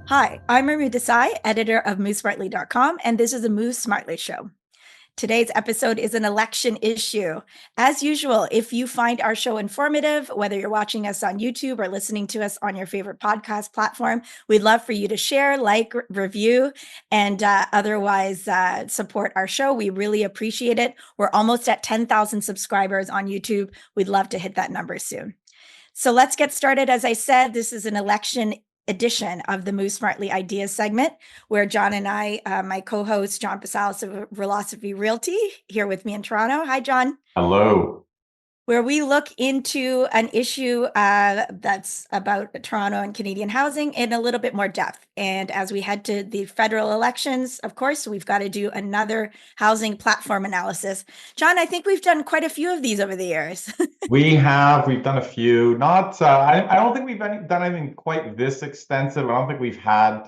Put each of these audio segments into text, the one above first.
Hi, I'm Urmi Desai, editor of MoveSmartly.com, and this is the Move Smartly Show. Today's episode is an election issue. As usual, if you find our show informative, whether you're watching us on YouTube or listening to us on your favorite podcast platform, we'd love for you to share, like, review, and otherwise support our show. We really appreciate it. We're almost at 10,000 subscribers on YouTube. We'd love to hit that number soon. So let's get started. As I said, this is an election edition of the Move Smartly Ideas segment, where John and I, my co-host John Pasalis of Realosophy Realty, here with me in Toronto. Hi, John. Hello. Where we look into an issue that's about Toronto and Canadian housing in a little bit more depth. And as we head to the federal elections, of course, we've got to do another housing platform analysis. John, I think we've done quite a few of these over the years. We've done a few, not, I don't think done anything quite this extensive. I don't think we've had,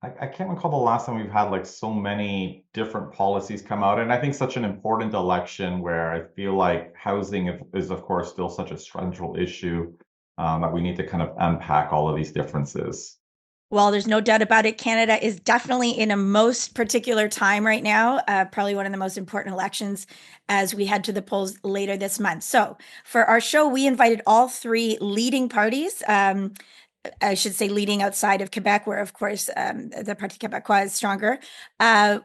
I can't recall the last time we've had like so many different policies come out. And I think such an important election where I feel like housing is of course still such a central issue, that we need to kind of unpack all of these differences. Well, there's no doubt about it. Canada is definitely in a most particular time right now, probably one of the most important elections as we head to the polls later this month. So, for our show, we invited all three leading parties. I should say leading outside of Quebec, where of course the Parti Québécois is stronger.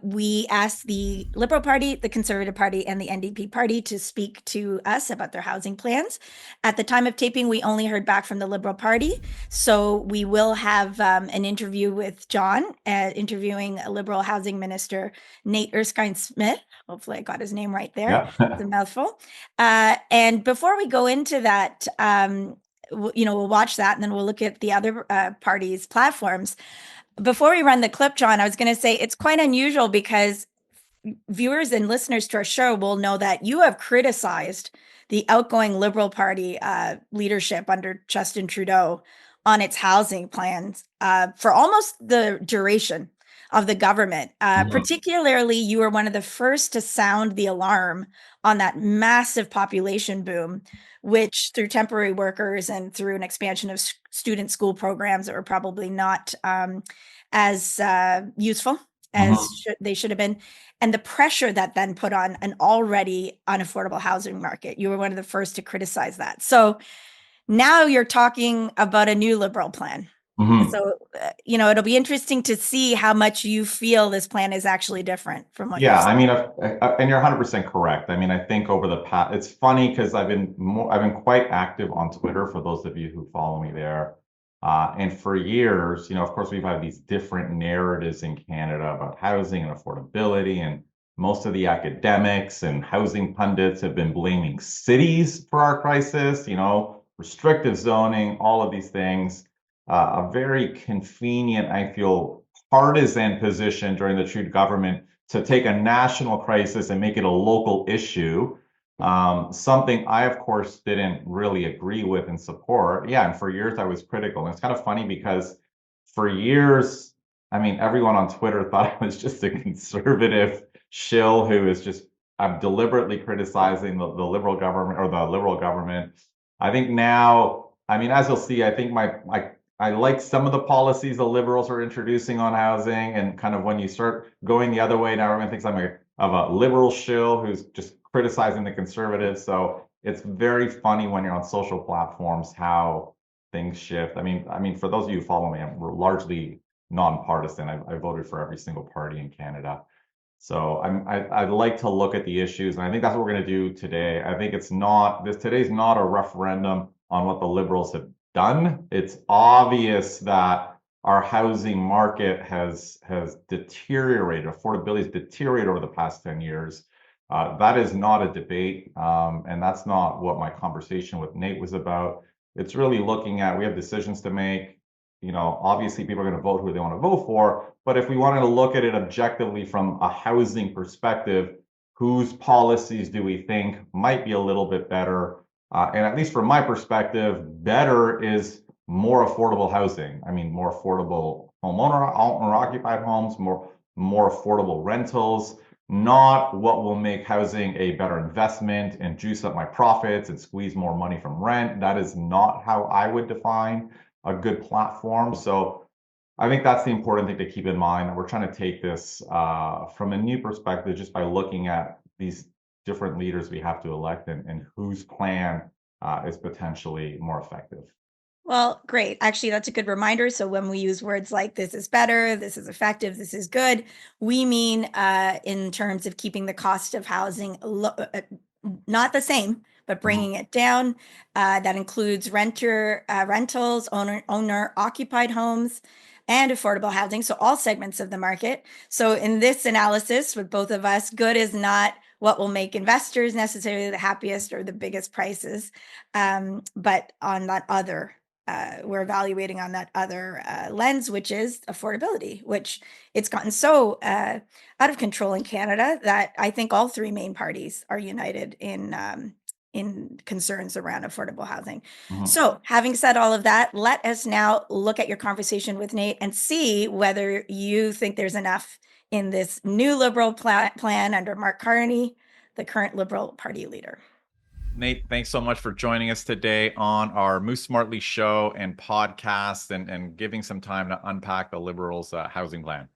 We asked the Liberal Party, the Conservative Party, and the NDP Party to speak to us about their housing plans. At the time of taping, we only heard back from the Liberal Party, so we will have an interview with John, interviewing a Liberal Housing Minister, Nate Erskine-Smith. Hopefully, I got his name right there. Yeah. It's a mouthful. And before we go into that, we'll watch that and then we'll look at the other parties' platforms. Before we run the clip, John, I was going to say it's quite unusual because viewers and listeners to our show will know that you have criticized the outgoing Liberal Party leadership under Justin Trudeau on its housing plans for almost the duration of the government. Mhm. Particularly, you were one of the first to sound the alarm on that massive population boom, which through temporary workers and through an expansion of student school programs that were probably not as useful as Mhm. they should have been, and the pressure that then put on an already unaffordable housing market. You were one of the first to criticize that. So now you're talking about a new Liberal plan. Mhm. So, it'll be interesting to see how much you feel this plan is actually different from what you've Yeah, said. I mean, and you're 100% correct. I mean, I think over the past, it's funny because I've been quite active on Twitter for those of you who follow me there. And for years, of course, we've had these different narratives in Canada about housing and affordability, and most of the academics and housing pundits have been blaming cities for our crisis, restrictive zoning, all of these things. A very convenient, I feel, partisan position during the Trudeau government to take a national crisis and make it a local issue. Something I, of course, didn't really agree with and support. Yeah, and for years I was critical. And it's kind of funny because for years, I mean, everyone on Twitter thought I was just a conservative shill who is just I'm deliberately criticizing the liberal government or the liberal government. I think now, I mean, as you'll see, I think I like some of the policies the liberals are introducing on housing, and kind of when you start going the other way, now everyone thinks of a liberal shill who's just criticizing the conservatives. So it's very funny when you're on social platforms how things shift. I mean, for those of you who follow me, I'm largely nonpartisan. I voted for every single party in Canada. So I'd like to look at the issues, and I think that's what we're going to do today. I think today's not a referendum on what the liberals have done. It's obvious that our housing market has deteriorated, affordability has deteriorated over the past 10 years. That is not a debate, and that's not what my conversation with Nate was about. It's really looking at we have decisions to make. Obviously people are going to vote who they want to vote for, but if we wanted to look at it objectively from a housing perspective, whose policies do we think might be a little bit better? And at least from my perspective, better is more affordable housing. I mean, more affordable owner occupied homes, more affordable rentals, not what will make housing a better investment and juice up my profits and squeeze more money from rent. That is not how I would define a good platform. So I think that's the important thing to keep in mind. We're trying to take this from a new perspective just by looking at these different leaders we have to elect and whose plan is potentially more effective. Well, great. Actually, that's a good reminder. So when we use words like this is better, this is effective, this is good, we mean in terms of keeping the cost of housing not the same, but Mhm. bringing it down. That includes rentals, owner occupied homes, and affordable housing. So all segments of the market. So in this analysis, with both of us, good is not what will make investors necessarily the happiest or the biggest prices, but on that other we're evaluating on that other lens, which is affordability, which it's gotten so out of control in Canada that I think all three main parties are united in concerns around affordable housing. Mhm. So, having said all of that, let us now look at your conversation with Nate and see whether you think there's enough in this new Liberal plan under Mark Carney, the current Liberal Party leader. Nate, thanks so much for joining us today on our Move Smartly show and podcast and giving some time to unpack the Liberals' housing plan.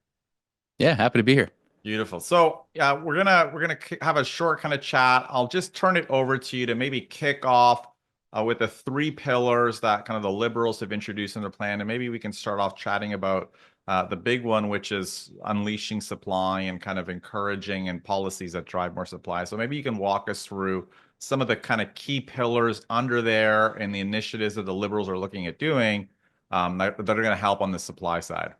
Yeah, happy to be here. Beautiful. So yeah, we're gonna have a short kind of chat. I'll just turn it over to you to maybe kick off with the three pillars that kind of the Liberals have introduced in their plan, and maybe we can start off chatting about the big one, which is unleashing supply and kind of encouraging and policies that drive more supply. So maybe you can walk us through some of the kind of key pillars under there and the initiatives that the Liberals are looking at doing that are going to help on the supply side.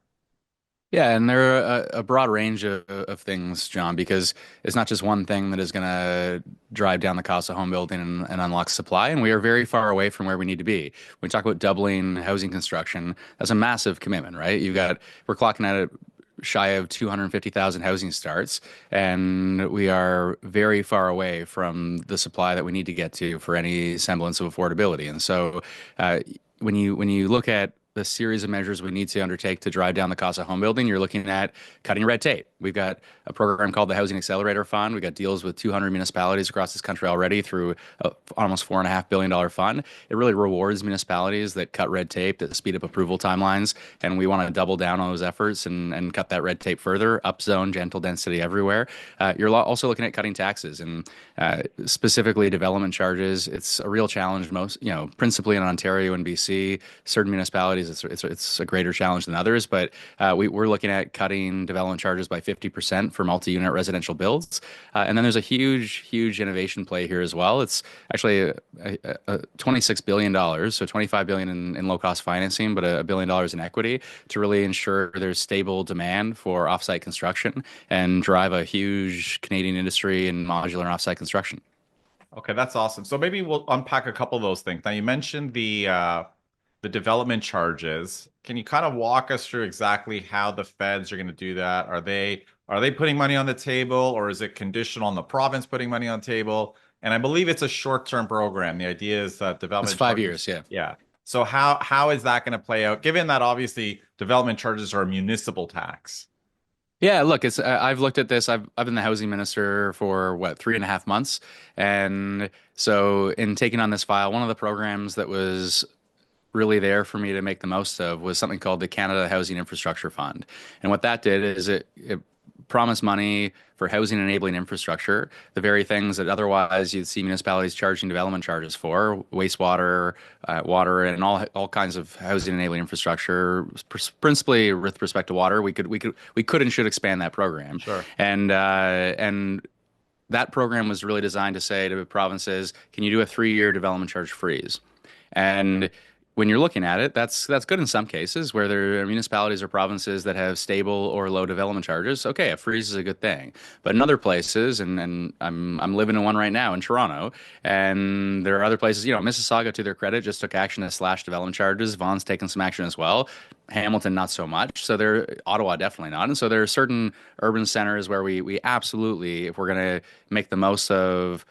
Yeah, and there are a broad range of things, John, because it's not just one thing that is going to drive down the cost of home building and unlock supply. And we are very far away from where we need to be. When we talk about doubling housing construction, that's a massive commitment, right? We're clocking at it shy of 250,000 housing starts, and we are very far away from the supply that we need to get to for any semblance of affordability. And so, when you look at the series of measures we need to undertake to drive down the cost of home building, you're looking at cutting red tape. We've got a program called the Housing Accelerator Fund. We got deals with 200 municipalities across this country already through a almost $4.5 billion fund. It really rewards municipalities that cut red tape, that speed up approval timelines, and we want to double down on those efforts and cut that red tape further, upzone gentle density everywhere. You're also looking at cutting taxes and specifically development charges. It's a real challenge principally in Ontario and BC. Certain municipalities, it's a greater challenge than others, but we're looking at cutting development charges by 50% for multi-unit residential builds. And then there's a huge innovation play here as well. It's actually a $26 billion, so $25 billion in low-cost financing, but $1 billion in equity to really ensure there's stable demand for offsite construction and drive a huge Canadian industry in modular and offsite construction. Okay, that's awesome. So maybe we'll unpack a couple of those things. Now you mentioned the development charges. Can you kind of walk us through exactly how the feds are going to do that? Are they putting money on the table, or is it conditional on the province putting money on the table? And I believe it's a short-term program. The idea is that It's development 5 years, charges, yeah. yeah. So how is that going to play out, given that obviously development charges are a municipal tax? Yeah, look, it's I've looked at this. I've been the housing minister for what 3.5 months, and so in taking on this file, one of the programs that was really there for me to make the most of was something called the Canada Housing Infrastructure Fund. And what that did is it promised money for housing enabling infrastructure, the very things that otherwise you'd see municipalities charging development charges for, wastewater, water, and all kinds of housing enabling infrastructure, principally with respect to water. We could and should expand that program. Sure. And that program was really designed to say to provinces, can you do a 3-year development charge freeze? And when you're looking at it, that's good in some cases where there are municipalities or provinces that have stable or low development charges. Okay, a freeze is a good thing. But in other places, and I'm living in one right now in Toronto, and there are other places, Mississauga, to their credit, just took action to slash development charges. Vaughan's taken some action as well. Hamilton, not so much. So Ottawa, definitely not. And so there are certain urban centers where we absolutely, if we're going to make the most of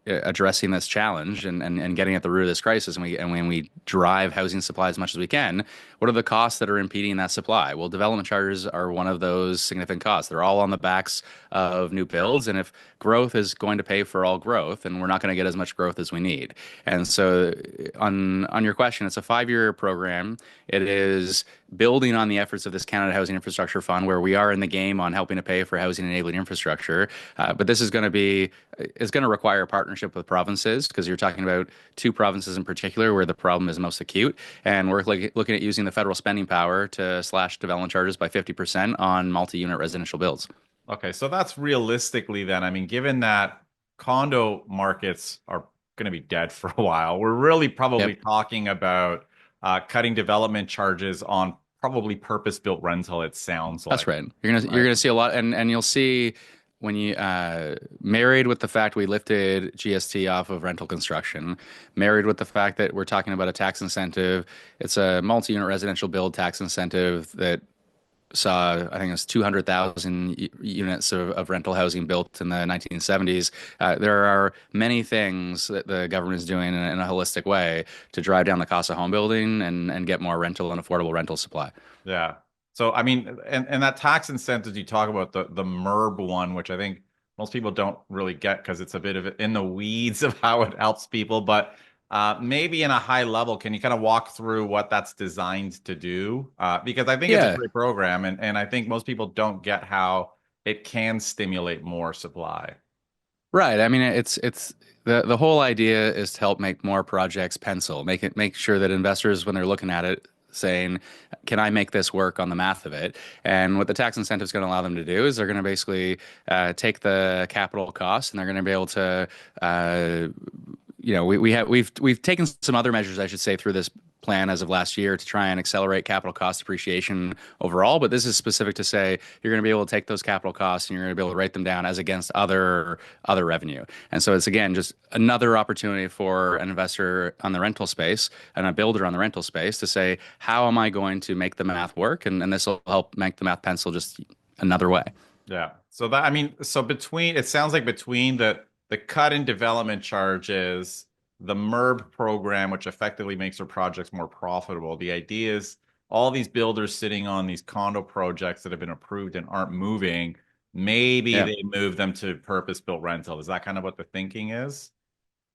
addressing this challenge and getting at the root of this crisis, and when we drive housing supply as much as we can, what are the costs that are impeding that supply? Well, development charges are one of those significant costs. They're all on the backs of new builds, and if growth is going to pay for all growth, and we're not going to get as much growth as we need. And so, on your question, it's a 5-year program. It is building on the efforts of this Canada Housing Infrastructure Fund, where we are in the game on helping to pay for housing enabling infrastructure. But this is going to be, it's going to require a partnership with provinces, because you're talking about two provinces in particular where the problem is most acute. And we're looking at using the federal spending power to slash development charges by 50% on multi-unit residential builds. Okay, so that's realistically then, I mean, given that condo markets are going to be dead for a while, we're really probably Yep. talking about cutting development charges on probably purpose-built rental, it sounds That's like, right. You're gonna right? see a lot, and you'll see when you married with the fact we lifted GST off of rental construction, married with the fact that we're talking about a tax incentive. It's a multi-unit residential build tax incentive that saw, I think it was 200,000 units of rental housing built in the 1970s. There are many things that the government is doing in a holistic way to drive down the cost of home building and get more rental and affordable rental supply. Yeah. So I mean, and that tax incentives you talk about, the MERB one, which I think most people don't really get because it's a bit of in the weeds of how it helps people, but maybe in a high level, can you kind of walk through what that's designed to do? Because I think it's a Yeah, great program, and I think most people don't get how it can stimulate more supply. right. I mean, it's the whole idea is to help make more projects pencil, make sure that investors, when they're looking at it, saying, can I make this work on the math of it? And what the tax incentive is going to allow them to do is they're going to basically take the capital cost, and they're going to be able to uh, we've taken some other measures, I should say, through this plan as of last year to try and accelerate capital cost depreciation overall. But this is specific to say you're going to be able to take those capital costs and you're going to be able to write them down as against other revenue. And so it's again just another opportunity for an investor on the rental space and a builder on the rental space to say, how am I going to make the math work? And this will help make the math pencil just another way. Yeah. So that, I mean, so between, it sounds like between the cut in development charges, the MERB program, which effectively makes their projects more profitable. The idea is all these builders sitting on these condo projects that have been approved and aren't moving, maybe Yeah. they move them to purpose-built rental. Is that kind of what the thinking is?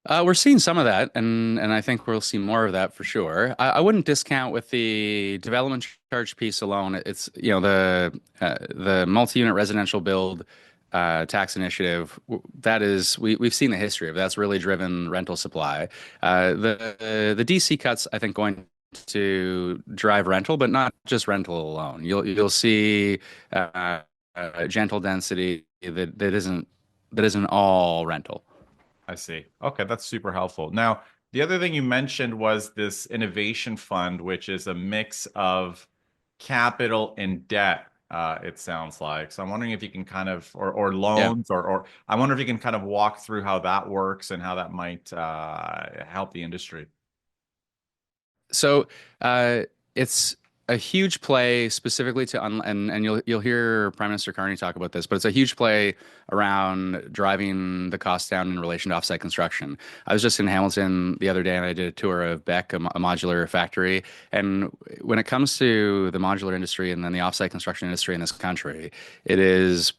We're seeing some of that, and I think we'll see more of that for sure. I wouldn't discount with the development charge piece alone. It's the multi-unit residential build tax initiative. That is, we've seen the history of that's really driven rental supply. The DC cuts, I think, going to drive rental, but not just rental alone. You'll see gentle density that isn't all rental. I see. Okay, that's super helpful. Now, the other thing you mentioned was this innovation fund, which is a mix of capital and debt, it sounds like. So I'm wondering if you can kind of, or Yeah. loans, or I wonder if you can kind of walk through how that works and how that might help the industry. So it's a huge play specifically to and you'll hear Prime Minister Carney talk about this, but it's a huge play around driving the cost down in relation to offsite construction. I was just in Hamilton the other day and I did a tour of Beck, a modular factory. And when it comes to the modular industry and then the offsite construction industry in this country, it is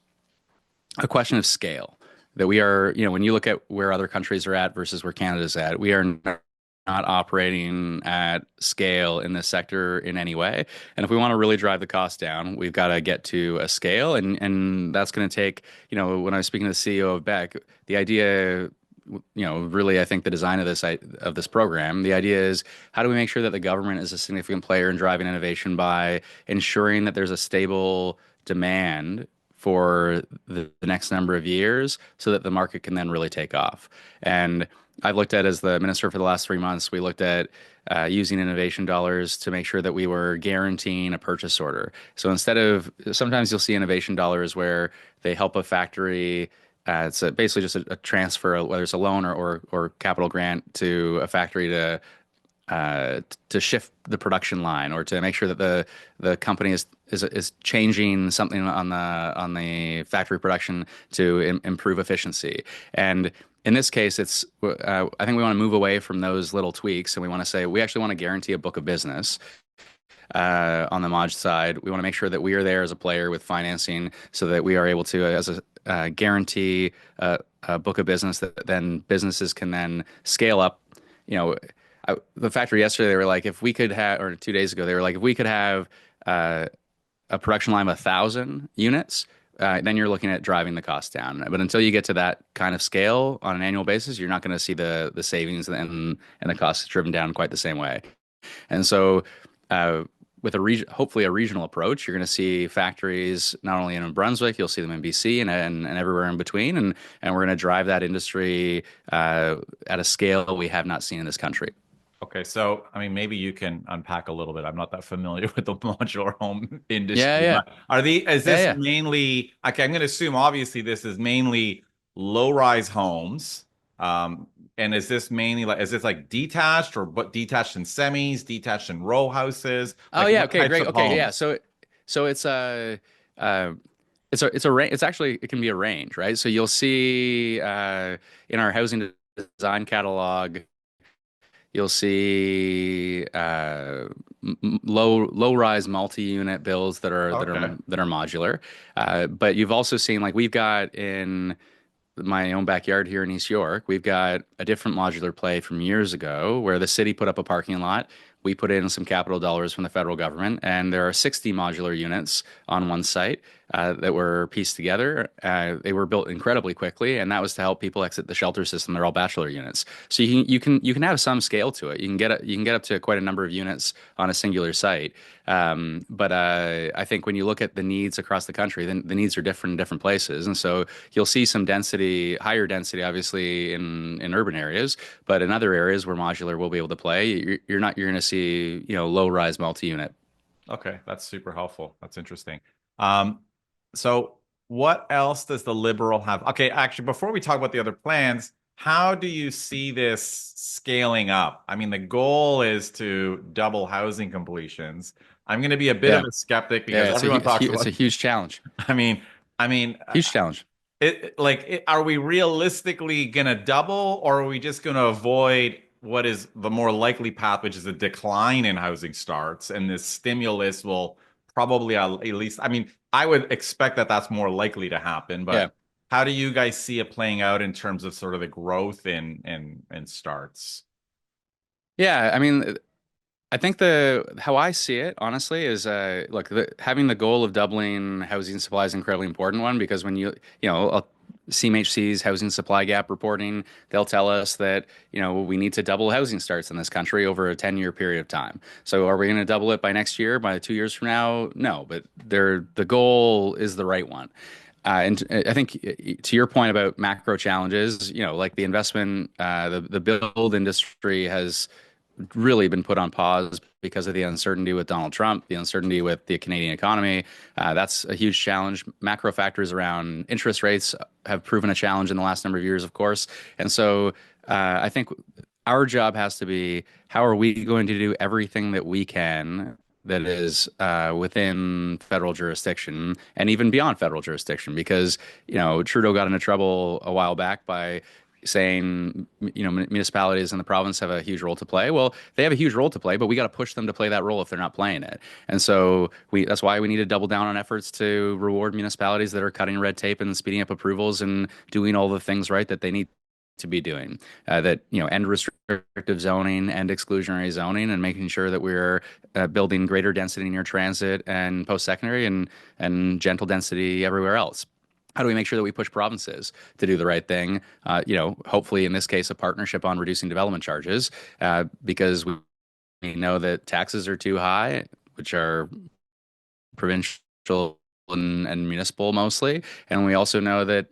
a question of scale. That we are, when you look at where other countries are at versus where Canada's at, we are not operating at scale in this sector in any way. And if we want to really drive the cost down, we've got to get to a scale. And that's going to take, when I was speaking to the CEO of Beck, the idea, really, I think the design of this program, the idea is how do we make sure that the government is a significant player in driving innovation by ensuring that there's a stable demand for the next number of years so that the market can then really take off. And I've looked at, as the minister for the last 3 months, we looked at using innovation dollars to make sure that we were guaranteeing a purchase order. So sometimes you'll see innovation dollars where they help a factory. It's basically just a transfer, whether it's a loan or capital grant to a factory to shift the production line or to make sure that the company is changing something on the factory production to improve efficiency. And in this case, I think we want to move away from those little tweaks, and we want to say we actually want to guarantee a book of business. On the Mod side, we want to make sure that we are there as a player with financing, so that we are able to, as a guarantee a book of business that then businesses can then scale up. The factory yesterday, they were like, if we could have, or 2 days ago, they were like, if we could have a production line of 1,000 units, then you're looking at driving the cost down. But until you get to that kind of scale on an annual basis, you're not going to see the savings and the costs driven down quite the same way. And so, with hopefully a regional approach, you're going to see factories not only in New Brunswick, you'll see them in BC and everywhere in between, and we're going to drive that industry at a scale we have not seen in this country. Okay, so I mean, maybe you can unpack a little bit. I'm not that familiar with the modular home Yeah, industry, yeah, but is yeah, this yeah. mainly, okay, I'm going to assume obviously this is mainly low-rise homes. And is this mainly like, is this like detached or what, detached in semis, detached in row houses? Oh Like yeah, what okay, types great. of Okay, yeah. homes? So uh it's a range. It's actually it can be a range, right? So you'll see in our housing design catalog, you'll see low rise multi-unit builds Okay. that are modular. But you've also seen like we've got in my own backyard here in East York, we've got a different modular play from years ago where the city put up a parking lot. We put in some capital dollars from the federal government, and there are 60 modular units on one site that were pieced together. They were built incredibly quickly, and that was to help people exit the shelter system. They're all bachelor units, so you can have some scale to it. You can get up to quite a number of units on a singular site. But I think when you look at the needs across the country, then the needs are different in different places, and so you'll see some density, higher density, obviously in urban areas, but in other areas where modular will be able to play, you're going to see low rise multi-unit. Okay, that's super helpful. That's interesting. Um, so what else does the Liberal have? Okay, actually, before we talk about the other plans, how do you see this scaling up? I mean, the goal is to double housing completions. I'm going to be a bit of Yeah, a skeptic yeah, because everyone talks it's a about, huge challenge. I mean, I mean, Huge challenge. are we realistically gonna double, or are we just gonna avoid what is the more likely path, which is a decline in housing starts, and this stimulus will probably at least, I mean, I would expect that that's more likely to happen, Yeah. but how do you guys see it playing out in terms of sort of the growth in starts? Yeah, I mean, I think the how I see it, honestly, is look, having the goal of doubling housing supply is an incredibly important one because when CMHC's housing supply gap reporting, they'll tell us that we need to double housing starts in this country over a 10-year period of time. So are we going to double it by next year, by 2 years from now? No, but the goal is the right one. And I think to your point about macro challenges, like the investment, the build industry has really been put on pause because of the uncertainty with Donald Trump, the uncertainty with the Canadian economy. That's a huge challenge. Macro factors around interest rates have proven a challenge in the last number of years, of course. And so I think our job has to be how are we going to do everything that we can that is within federal jurisdiction and even beyond federal jurisdiction because Trudeau got into trouble a while back by saying municipalities in the province have a huge role to play. Well, they have a huge role to play, but we got to push them to play that role if they're not playing it. And so that's why we need to double down on efforts to reward municipalities that are cutting red tape and speeding up approvals and doing all the things right that they need to be doing. That end restrictive zoning and exclusionary zoning, and making sure that we're building greater density near transit and post-secondary and gentle density everywhere else. How do we make sure that we push provinces to do the right thing? Hopefully in this case, a partnership on reducing development charges, because we know that taxes are too high, which are provincial and municipal mostly, and we also know that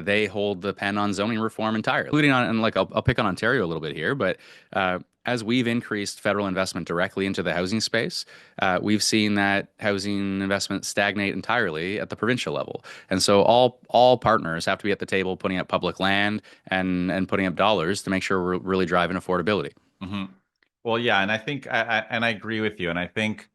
they hold the pen on zoning reform entirely, including on, and like I'll pick on Ontario a little bit here, but as we've increased federal investment directly into the housing space, we've seen that housing investment stagnate entirely at the provincial level. And so all partners have to be at the table putting up public land and putting up dollars to make sure we're really driving affordability. Hmm. Well, yeah, and I think and I agree with you, and I think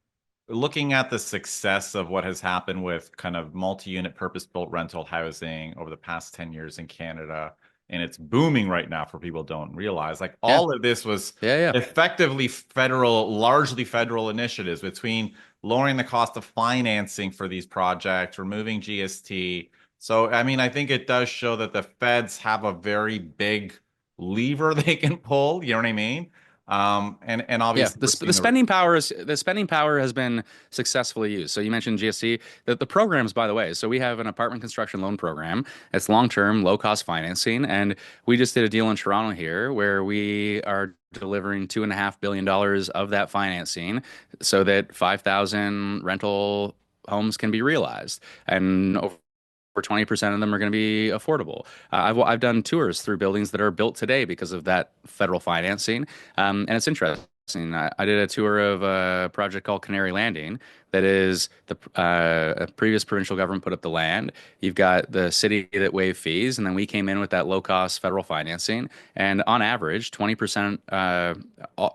looking at the success of what has happened with kind of multi-unit purpose-built rental housing over the past 10 years in Canada, and it's booming right now for people don't realize, like Yeah, all of this was yeah, yeah, effectively largely federal initiatives between lowering the cost of financing for these projects, removing GST. So, I mean, I think it does show that the feds have a very big lever they can pull, you know what I mean? And Yeah, obviously we're the seeing spending power has been successfully used. So you mentioned GST, the programs, by the way. So we have an apartment construction loan program. It's long-term, low-cost financing, and we just did a deal in Toronto here where we are delivering $2.5 billion of that financing, so that 5,000 rental homes can be realized, and over 20% of them are going to be affordable. I've done tours through buildings that are built today because of that federal financing, and it's interesting. I did a tour of a project called Canary Landing. That is the a previous provincial government put up the land. You've got the city that waived fees, and then we came in with that low cost federal financing. And on average, 20%,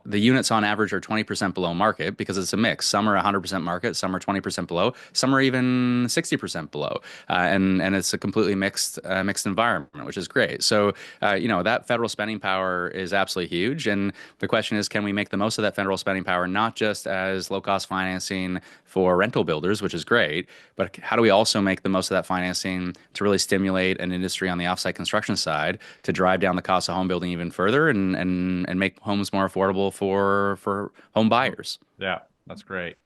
the units on average are 20% below market because it's a mix. Some are 100% market, some are 20% below, some are even 60% below, and it's a completely mixed environment, which is great. So that federal spending power is absolutely huge, and the question is, can we make the most of that federal spending power, not just as low cost financing for rental builders, which is great, but how do we also make the most of that financing to really stimulate an industry on the offsite construction side to drive down the cost of home building even further, and make homes more affordable for home buyers? Yeah, that's great.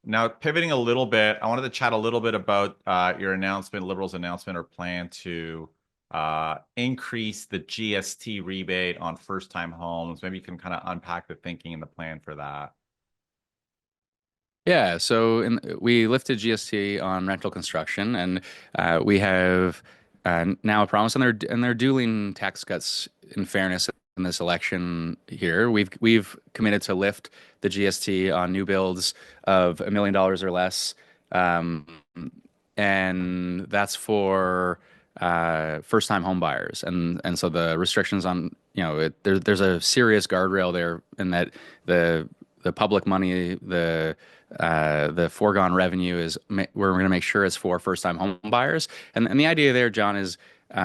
Now, pivoting a little bit, I wanted to chat a little bit about your announcement, Liberals' announcement or plan to increase the GST rebate on first-time homes. Maybe you can kind of unpack the thinking and the plan for that. Yeah, so we lifted GST on rental construction, and we have now a promise, and they're dueling tax cuts in fairness in this election here. We've committed to lift the GST on new builds of $1 million or less, um, and that's for first-time home buyers, and so the restrictions on there's a serious guardrail there in that the public money, the foregone revenue we're going to make sure it's for first-time home buyers. And the idea there, John, is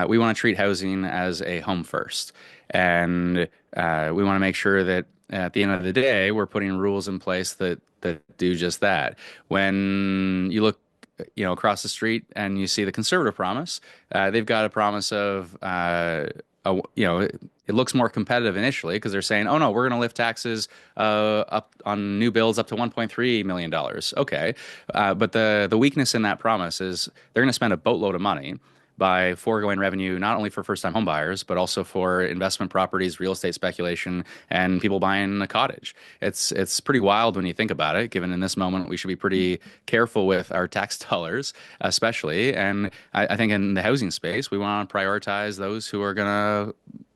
we want to treat housing as a home first, and we want to make sure that at the end of the day, we're putting rules in place that do just that. When you look across the street and you see the conservative promise, they've got a promise of it looks more competitive initially because they're saying, oh no, we're going to lift taxes up on new builds up to $1.3 million. Okay. But the weakness in that promise is they're going to spend a boatload of money by foregoing revenue, not only for first time home buyers, but also for investment properties, real estate speculation, and people buying a cottage. It's pretty wild when you think about it, given in this moment we should be pretty careful with our tax dollars, especially. And I think in the housing space, we want to prioritize those who are going to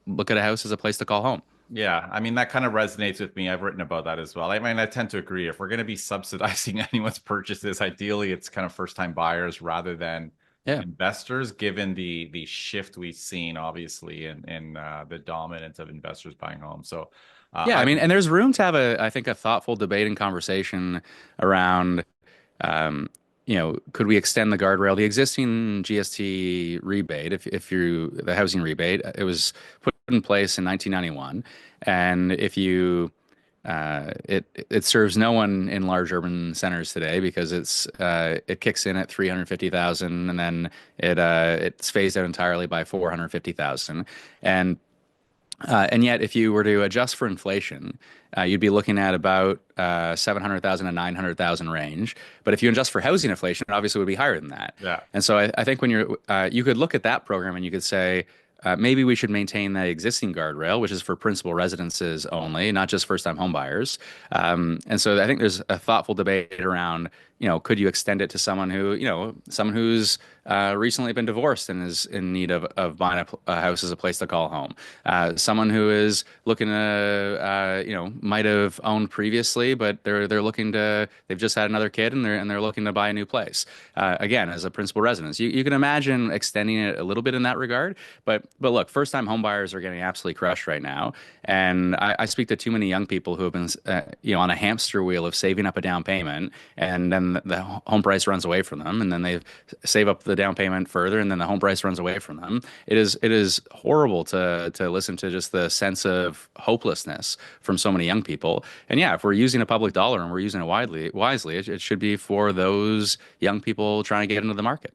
look at a house as a place to call home. Yeah, I mean, that kind of resonates with me. I've written about that as well. I mean, I tend to agree. If we're going to be subsidizing anyone's purchases, ideally it's kind of first-time buyers rather than Yeah. investors, given the shift we've seen, obviously, in the dominance of investors buying homes. So, Yeah, I mean, and there's room to have I think, a thoughtful debate and conversation around, could we extend the guardrail, the existing GST rebate, the housing rebate, it was put in place in 1991, and if you it serves no one in large urban centers today because it kicks in at 350,000, and then it's phased out entirely by 450,000. And yet, if you were to adjust for inflation, you'd be looking at about 700,000 to 900,000 range. But if you adjust for housing inflation, it obviously would be higher than that. yeah, And so I think when you could look at that program and you could say, maybe we should maintain the existing guardrail, which is for principal residences only, not just first-time home buyers. And so I think there's a thoughtful debate around, could you extend it to someone who's recently been divorced and is in need of buying a house as a place to call home. Someone who is looking to, might have owned previously, but they've just had another kid, and they're looking to buy a new place. Again, as a principal residence, you can imagine extending it a little bit in that regard. But look, first time home buyers are getting absolutely crushed right now, and I speak to too many young people who have been, on a hamster wheel of saving up a down payment, and then the home price runs away from them, and then they save up the down payment further, and then the home price runs away from them. It is horrible to listen to just the sense of hopelessness from so many young people. And yeah, if we're using a public dollar and we're using it wisely, it should be for those young people trying to get into the market.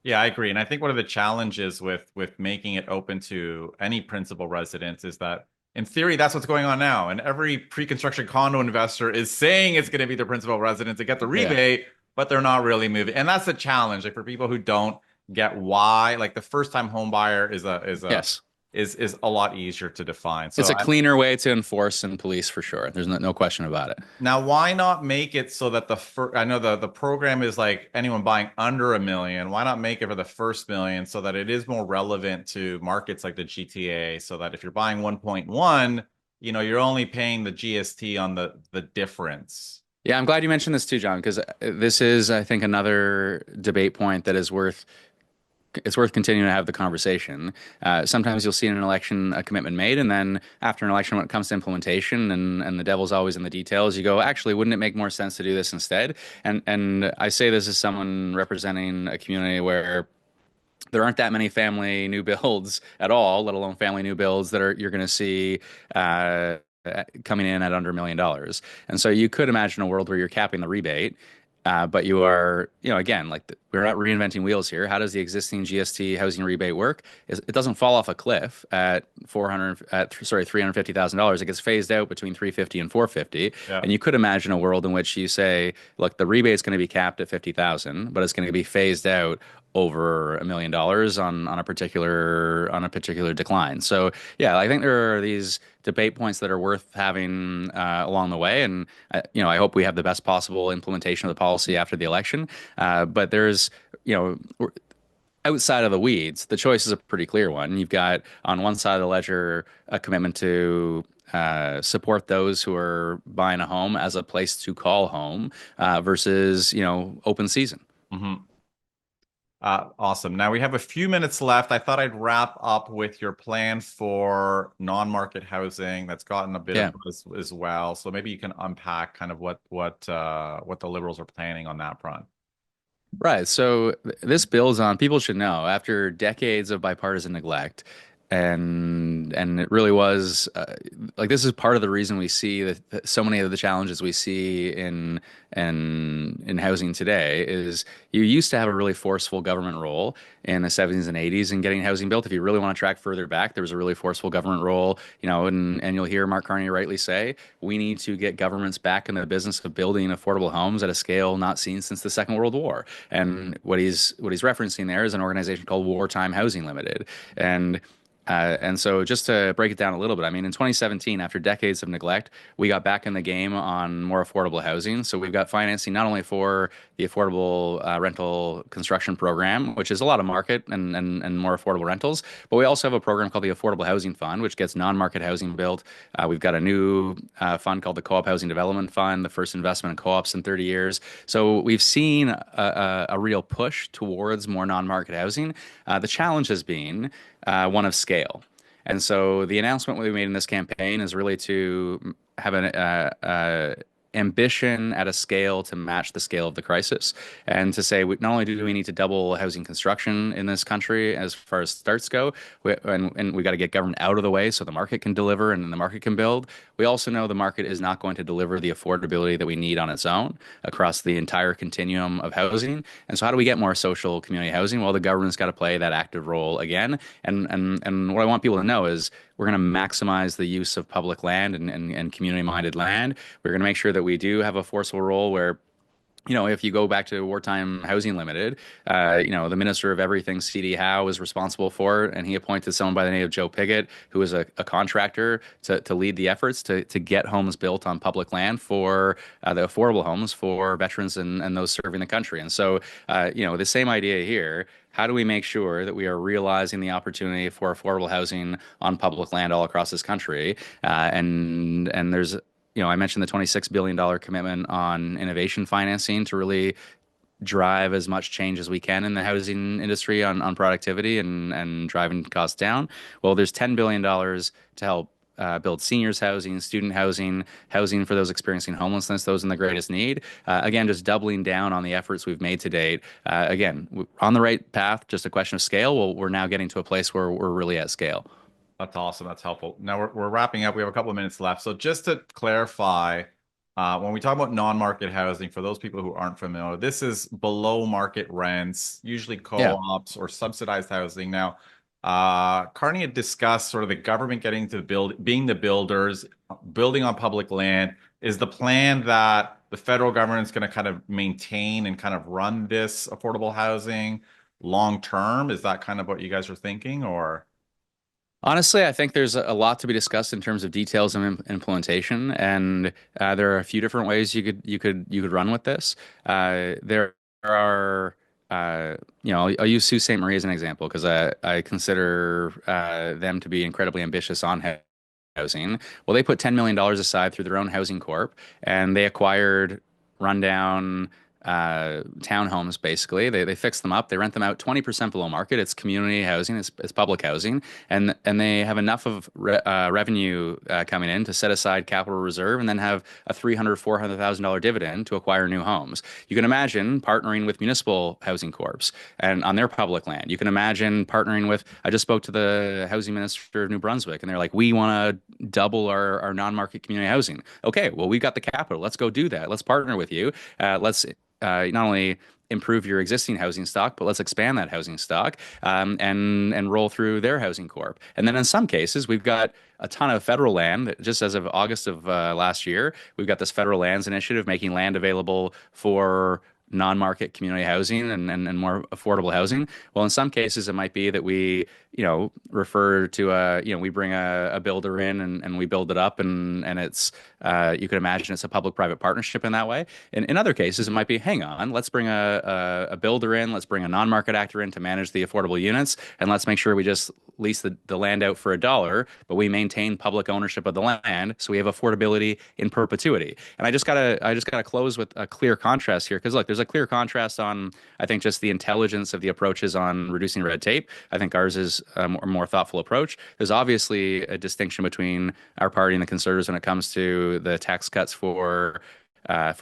Yeah, I agree. And I think one of the challenges with making it open to any principal residence is that In theory, that's what's going on now. And every pre-construction condo investor is saying it's going to be their principal residence to get the Yeah. rebate, but they're not really moving. And that's the challenge. Like for people who don't get why, like the first time home buyer Yes. is a lot easier to define. It's So a cleaner way to enforce and police for sure. There's no question about it. now why not make it so that I know the program is like anyone buying under a million. Why not make it for the first million so that it is more relevant to markets like the GTA, so that if you're buying 1.1, you're only paying the GST on the difference. Yeah, I'm glad you mentioned this too, John, because this is, I think, another debate point that is worth it's worth continuing to have the conversation. Sometimes you'll see in an election a commitment made, and then after an election, when it comes to implementation, and the devil's always in the details, you go, actually, wouldn't it make more sense to do this instead? And I say this as someone representing a community where there aren't that many family new builds at all, let alone family new builds that you're going to see coming in at under $1 million. And so you could imagine a world where you're capping the rebate, but you are, again, like we're not reinventing wheels here. How does the existing GST housing rebate work? It doesn't fall off a cliff at $350,000. It gets phased out between 350 and 450. Yeah. And you could imagine a world in which you say, look, the rebate's going to be capped at 50,000, but it's going to be phased out over $1 million on a particular decline. So yeah, I think there are these debate points that are worth having along the way, and I hope we have the best possible implementation of the policy after the election. But there's outside of the weeds, the choice is a pretty clear one. You've got on one side of the ledger a commitment to support those who are buying a home as a place to call home versus open season. Mm-hmm. Awesome. Now we have a few minutes left. I thought I'd wrap up with your plan for non-market housing that's gotten a bit of buzz as well. So maybe you can unpack kind of what the Liberals are planning on that front. Right. So this builds on, people should know, after decades of bipartisan neglect, and it really was like this is part of the reason we see that so many of the challenges we see in housing today is you used to have a really forceful government role in the 70s and 80s in getting housing built. If you really want to track further back, there was a really forceful government role, and you'll hear Mark Carney rightly say, we need to get governments back in the business of building affordable homes at a scale not seen since the Second World War. And what he's referencing there is an organization called Wartime Housing Limited. And so just to break it down a little bit, I mean, in 2017, after decades of neglect, we got back in the game on more affordable housing. So we've got financing not only for the affordable rental construction program, which is a lot of market and more affordable rentals, but we also have a program called the Affordable Housing Fund, which gets non-market housing built. We've got a new fund called the Co-op Housing Development Fund, the first investment in co-ops in 30 years. So we've seen a real push towards more non-market housing. The challenge has been one of scale. And so the announcement we made in this campaign is really to have an ambition at a scale to match the scale of the crisis, and to say not only do we need to double housing construction in this country as far as starts go, and we got to get government out of the way so the market can deliver and the market can build. We also know the market is not going to deliver the affordability that we need on its own across the entire continuum of housing. And so how do we get more social community housing? Well, the government's got to play that active role again. And what I want people to know is we're going to maximize the use of public land and community-minded land. We're going to make sure that we do have a forceful role where, if you go back to Wartime Housing Limited, the Minister of Everything, C.D. Howe, was responsible for it, and he appointed someone by the name of Joe Pigott, who was a contractor, to lead the efforts to get homes built on public land for the affordable homes for veterans and those serving the country. And so, the same idea here. How do we make sure that we are realizing the opportunity for affordable housing on public land all across this country? And there's, I mentioned the $26 billion commitment on innovation financing to really drive as much change as we can in the housing industry on productivity and driving costs down. Well, there's $10 billion to help build seniors housing, student housing, housing for those experiencing homelessness, those in the greatest need. Again, just doubling down on the efforts we've made to date. Again, on the right path, just a question of scale. Well, we're now getting to a place where we're really at scale. That's awesome. That's helpful. Now we're wrapping up. We have a couple of minutes left. So just to clarify, when we talk about non-market housing, for those people who aren't familiar, this is below market rents, usually co-ops or subsidized housing. Now, Carney had discussed sort of the government getting to build, being the builders, building on public land. Is the plan that the federal government is going to kind of maintain and kind of run this affordable housing long term? Is that kind of what you guys are thinking, or? Honestly, I think there's a lot to be discussed in terms of details and implementation, and there are a few different ways you could run with this. There are, I'll use Sault Ste. Marie as an example because I consider them to be incredibly ambitious on housing. Well, they put $10 million aside through their own housing corp, and they acquired rundown townhomes. Basically, they fix them up, they rent them out 20% below market. It's community housing, it's public housing, and they have enough of revenue coming in to set aside capital reserve, and then have a $300,000-$400,000 dividend to acquire new homes. You can imagine partnering with municipal housing corps and on their public land. You can imagine partnering with. I just spoke to the housing minister of New Brunswick, and they're like, we want to double our non-market community housing. Okay, well, we've got the capital. Let's go do that. Let's partner with you. Let's not only improve your existing housing stock, but let's expand that housing stock, and roll through their housing corp. And then in some cases, we've got a ton of federal land. Just as of August of last year, we've got this federal lands initiative making land available for non-market community housing and more affordable housing. Well, in some cases, it might be that we, refer to we bring a builder in, and we build it up, and it's you can imagine it's a public-private partnership in that way. In other cases, it might be, hang on, let's bring a builder in, let's bring a non-market actor in to manage the affordable units, and let's make sure we just lease the land out for $1, but we maintain public ownership of the land, so we have affordability in perpetuity. And I just gotta close with a clear contrast here, because look, there's a clear contrast on, I think, just the intelligence of the approaches on reducing red tape. I think ours is a more thoughtful approach. There's obviously a distinction between our party and the Conservatives when it comes to the tax cuts for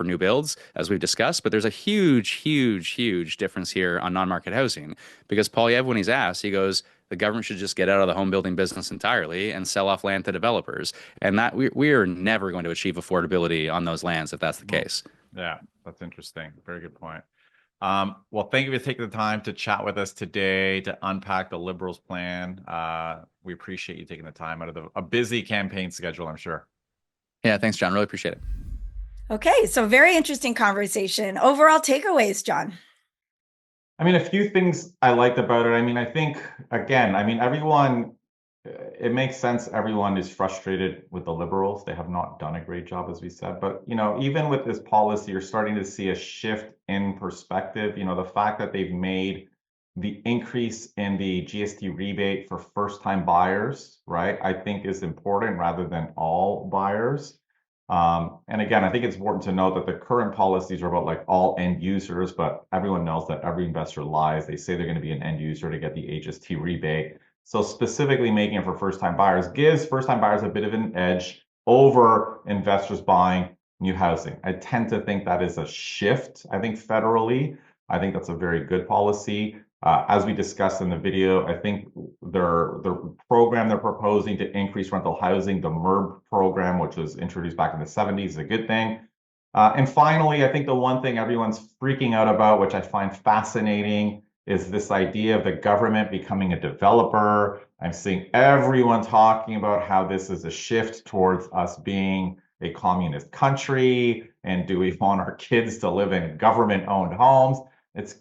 new builds, as we've discussed. But there's a huge, huge, huge difference here on non-market housing, because Polyev, when he's asked, he goes, the government should just get out of the home building business entirely and sell off land to developers. And that we are never going to achieve affordability on those lands if that's the case. Yeah, that's interesting. Very good point. Well, thank you for taking the time to chat with us today to unpack the Liberals' plan. We appreciate you taking the time out of a busy campaign schedule, I'm sure. Yeah, thanks, John. Really appreciate it. Okay, so very interesting conversation. Overall takeaways, John. I mean, a few things I liked about it. I mean, I think, again, everyone, it makes sense. Everyone is frustrated with the Liberals. They have not done a great job, as we said. But, even with this policy, you're starting to see a shift in perspective. The fact that they've made the increase in the GST rebate for first-time buyers, right, I think is important rather than all buyers. And again, I think it's important to note that the current policies are about like all end users, but everyone knows that every investor lies. They say they're going to be an end user to get the HST rebate. So specifically making it for first-time buyers gives first-time buyers a bit of an edge over investors buying new housing. I tend to think that is a shift. I think federally, I think that's a very good policy. As we discussed in the video, I think their program they're proposing to increase rental housing, the MERB program, which was introduced back in the 70s, is a good thing. And finally, I think the one thing everyone's freaking out about, which I find fascinating, is this idea of the government becoming a developer. I'm seeing everyone talking about how this is a shift towards us being a communist country, and do we want our kids to live in government-owned homes? It's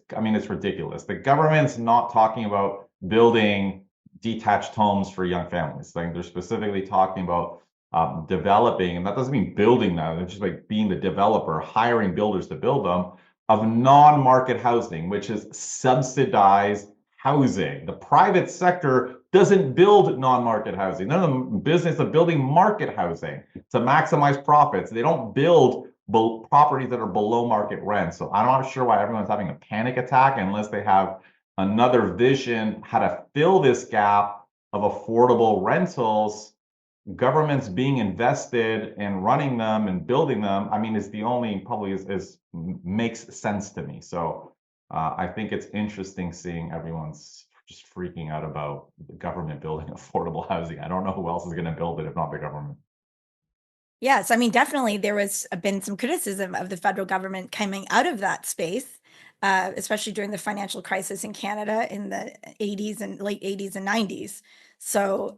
ridiculous. The government's not talking about building detached homes for young families. Like, they're specifically talking about developing, and that doesn't mean building them. It's just like being the developer, hiring builders to build them, of non-market housing, which is subsidized housing. The private sector doesn't build non-market housing. They're in the business of building market housing to maximize profits. They don't build properties that are below market rent. So I'm not sure why everyone's having a panic attack unless they have another vision how to fill this gap of affordable rentals. Governments being invested in running them and building them, is the only probably is makes sense to me. So I think it's interesting seeing everyone's just freaking out about the government building affordable housing. I don't know who else is going to build it if not the government. Yes, definitely there was been some criticism of the federal government coming out of that space. especially during the financial crisis in Canada in the 80s and late 80s and 90s. So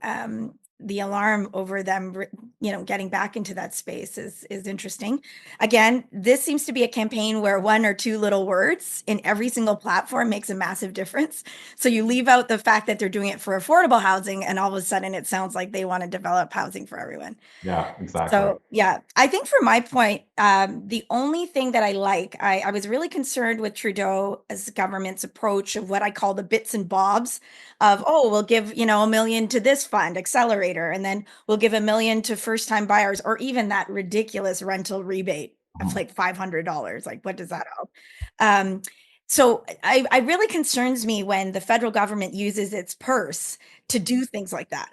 the alarm over them, getting back into that space is interesting. Again, this seems to be a campaign where one or two little words in every single platform makes a massive difference. So you leave out the fact that they're doing it for affordable housing, and all of a sudden it sounds like they want to develop housing for everyone. Yeah, exactly. So yeah, I think for my point, the only thing that I was really concerned with Trudeau as the government's approach of what I call the bits and bobs of, oh, we'll give, $1 million to this fund accelerator, and then we'll give $1 million to first time buyers, or even that ridiculous rental rebate of like $500. Like, what does that help? Um, so I really concerns me when the federal government uses its purse to do things like that.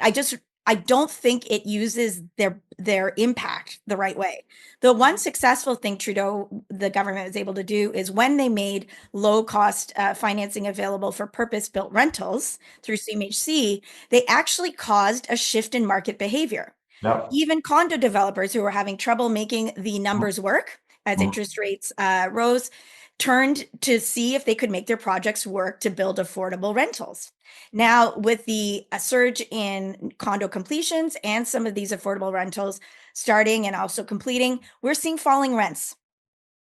I don't think it uses their impact the right way. The one successful thing the government was able to do, is when they made low cost financing available for purpose built rentals through CMHC, they actually caused a shift in market behavior. Yep. Even condo developers who were having trouble making the numbers work as interest rates rose turned to see if they could make their projects work to build affordable rentals. Now, with the surge in condo completions and some of these affordable rentals starting and also completing, we're seeing falling rents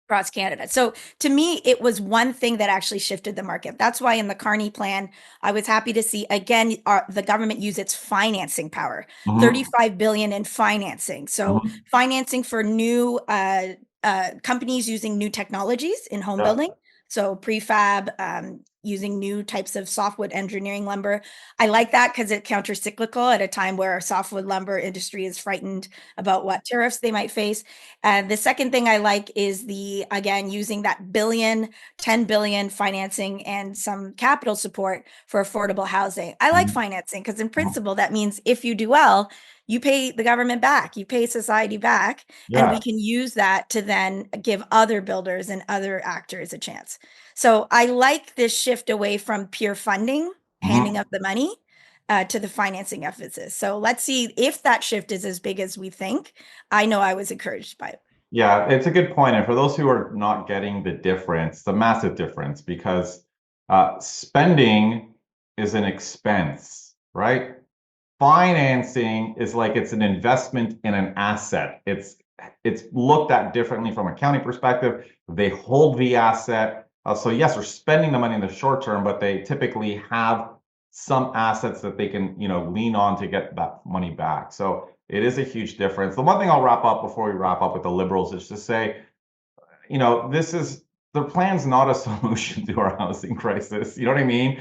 across Canada. So to me, it was one thing that actually shifted the market. That's why in the Carney plan, I was happy to see again the government use its financing power, 35 billion in financing. So financing for new companies using new technologies in home Yep. building. So prefab, using new types of softwood engineering lumber. I like that because it's counter-cyclical at a time where softwood lumber industry is frightened about what tariffs they might face. And the second thing I like is again, using that 10 billion financing and some capital support for affordable housing. I like financing because in principle, that means if you do well, you pay the government back, you pay society back, and we Yeah. can use that to then give other builders and other actors a chance. So I like this shift away from pure funding, handing up the money, to the financing emphasis. So let's see if that shift is as big as we think. I know I was encouraged by it. Yeah, it's a good point. And for those who are not getting the difference, the massive difference, because spending is an expense, right? Financing is like it's an investment in an asset. It's looked at differently from a county perspective. They hold the asset. So yes, they're spending the money in the short term, but they typically have some assets that they can, lean on to get that money back. So it is a huge difference. The one thing I'll wrap up before we wrap up with the Liberals is to say, this is their plan's not a solution to our housing crisis. You know what I mean?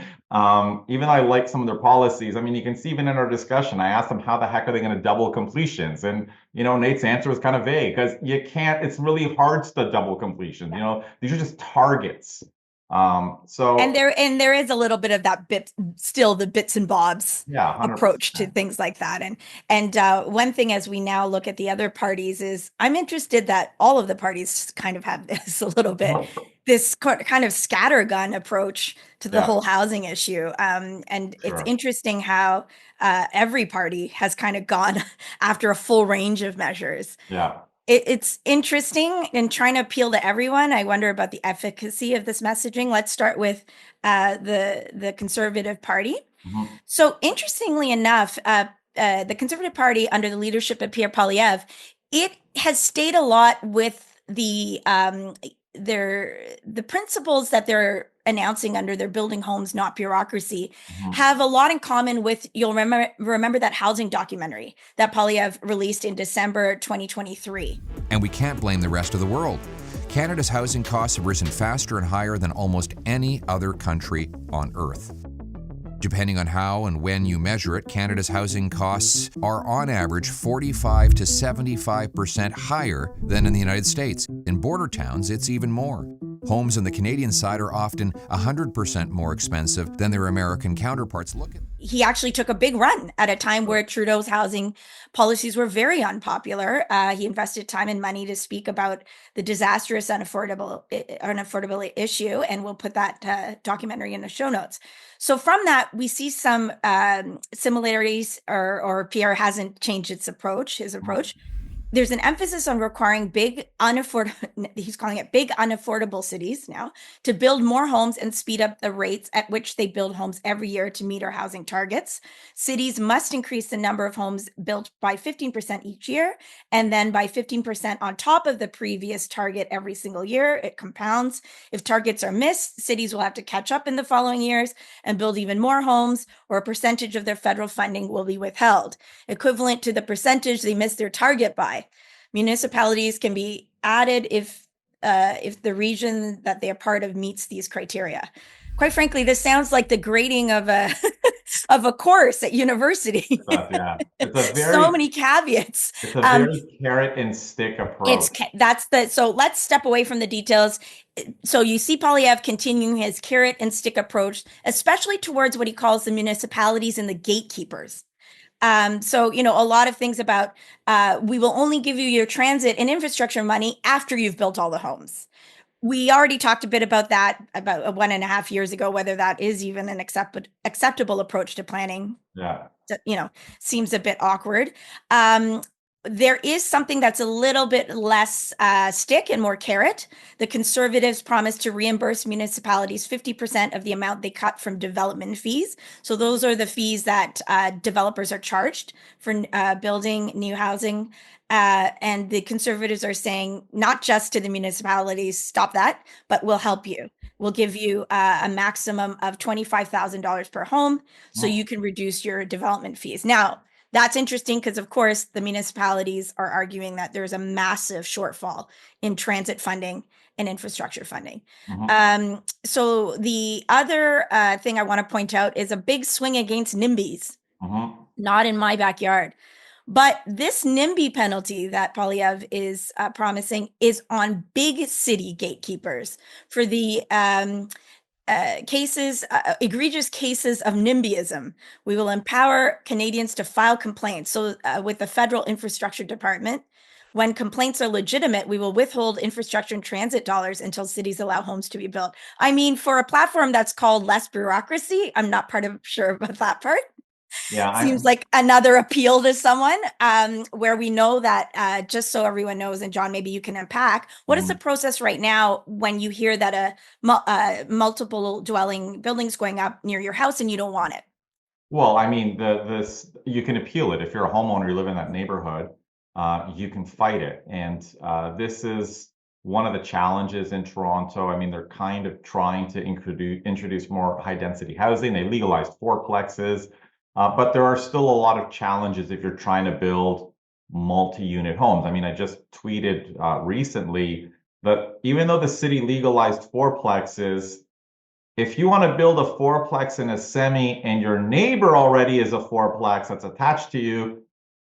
Even though I like some of their policies, I mean, you can see even in our discussion, I asked them how the heck are they going to double completions? And, Nate's answer was kind of vague because you can't, it's really hard to double completions. These are just targets. And there is a little bit of that still the bits and bobs Yeah, 100%. approach to things like that. And one thing as we now look at the other parties is I'm interested that all of the parties kind of have this a little bit, this kind of scattergun approach to the whole housing issue. And it's interesting how every party has kind of gone after a full range of measures. Yeah. It's interesting in trying to appeal to everyone. I wonder about the efficacy of this messaging. Let's start with the Conservative Party. So interestingly enough, the Conservative Party under the leadership of Pierre Poilievre, it has stayed a lot with the principles that they're announcing under their Building Homes Not Bureaucracy have a lot in common with, you'll remember that housing documentary that Poilievre released in December 2023. And we can't blame the rest of the world. Canada's housing costs have risen faster and higher than almost any other country on earth. Depending on how and when you measure it, Canada's housing costs are on average 45 to 75% higher than in the United States. In border towns, it's even more. Homes on the Canadian side are often 100% more expensive than their American counterparts. He actually took a big run at a time where Trudeau's housing policies were very unpopular. He invested time and money to speak about the disastrous unaffordable issue, and we'll put that documentary in the show notes. So from that, we see some similarities, or Pierre hasn't changed his approach. there's an emphasis on requiring big unaffordable, he's calling it big unaffordable cities now, to build more homes and speed up the rates at which they build homes every year to meet our housing targets. Cities must increase the number of homes built by 15% each year, and then by 15% on top of the previous target every single year. It compounds. If targets are missed, cities will have to catch up in the following years and build even more homes, or a percentage of their federal funding will be withheld, equivalent to the percentage they missed their target by. Municipalities can be added if the region that they are part of meets these criteria. Quite frankly, this sounds like the grading of a of a course at university. Yeah, it's a So many caveats. It's a very carrot and stick approach. So let's step away from the details. So you see Poilievre continuing his carrot and stick approach, especially towards what he calls the municipalities and the gatekeepers. So, a lot of things about we will only give you your transit and infrastructure money after you've built all the homes. We already talked a bit about that about 1.5 years ago, whether that is even an acceptable approach to planning. Yeah. Seems a bit awkward. There is something that's a little bit less stick and more carrot. The Conservatives promised to reimburse municipalities 50% of the amount they cut from development fees. So those are the fees that developers are charged for building new housing. And the Conservatives are saying, not just to the municipalities, stop that, but we'll help you. We'll give you a maximum of $25,000 per home so you can reduce your development fees. Now, that's interesting because, of course, the municipalities are arguing that there's a massive shortfall in transit funding and infrastructure funding. So the other thing I want to point out is a big swing against NIMBYs, not in my backyard. But this NIMBY penalty that Poilievre is promising is on big city gatekeepers for the egregious cases of NIMBYism. We will empower Canadians to file complaints. So with the Federal Infrastructure Department, when complaints are legitimate, we will withhold infrastructure and transit dollars until cities allow homes to be built. I mean, for a platform that's called less bureaucracy, I'm not sure about that part. Yeah, Seems like another appeal to someone where we know that, just so everyone knows, and John, maybe you can unpack, what is the process right now when you hear that a multiple dwelling buildings going up near your house and you don't want it? Well, I mean, you can appeal it. If you're a homeowner, you live in that neighborhood, you can fight it. And this is one of the challenges in Toronto. I mean, they're kind of trying to introduce more high density housing. They legalized fourplexes. But there are still a lot of challenges if you're trying to build multi-unit homes. I mean, I just tweeted recently that even though the city legalized fourplexes, if you want to build a fourplex in a semi and your neighbor already is a fourplex that's attached to you,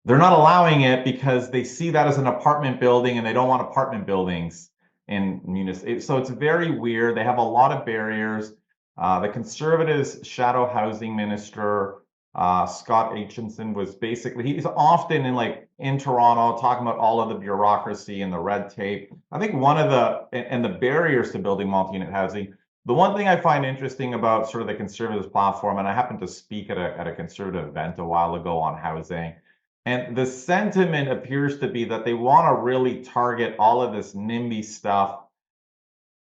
they're not allowing it because they see that as an apartment building and they don't want apartment buildings in municipalities. So it's very weird. They have a lot of barriers. The Conservatives' shadow housing minister, Scott Aitchison, was he's often in Toronto talking about all of the bureaucracy and the red tape. I think one of the barriers to building multi-unit housing, the one thing I find interesting about sort of the Conservatives platform, and I happened to speak at a Conservative event a while ago on housing, and the sentiment appears to be that they want to really target all of this NIMBY stuff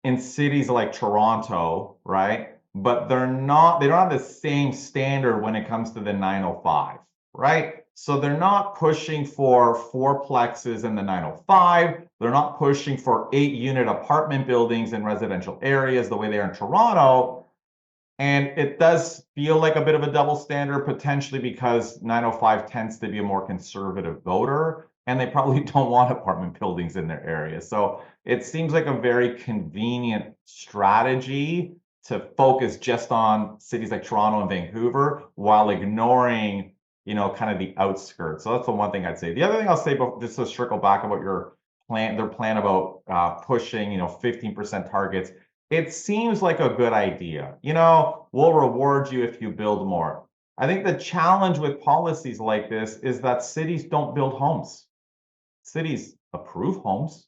in cities like Toronto, right? But they don't have the same standard when it comes to the 905, right? So they're not pushing for fourplexes in the 905. They're not pushing for 8-unit apartment buildings in residential areas the way they are in Toronto. And it does feel like a bit of a double standard, potentially because 905 tends to be a more conservative voter, and they probably don't want apartment buildings in their area. So it seems like a very convenient strategy to focus just on cities like Toronto and Vancouver while ignoring, kind of the outskirts. So that's the one thing I'd say. The other thing I'll say, just to circle back about their plan about pushing, 15% targets. It seems like a good idea. We'll reward you if you build more. I think the challenge with policies like this is that cities don't build homes. Cities approve homes.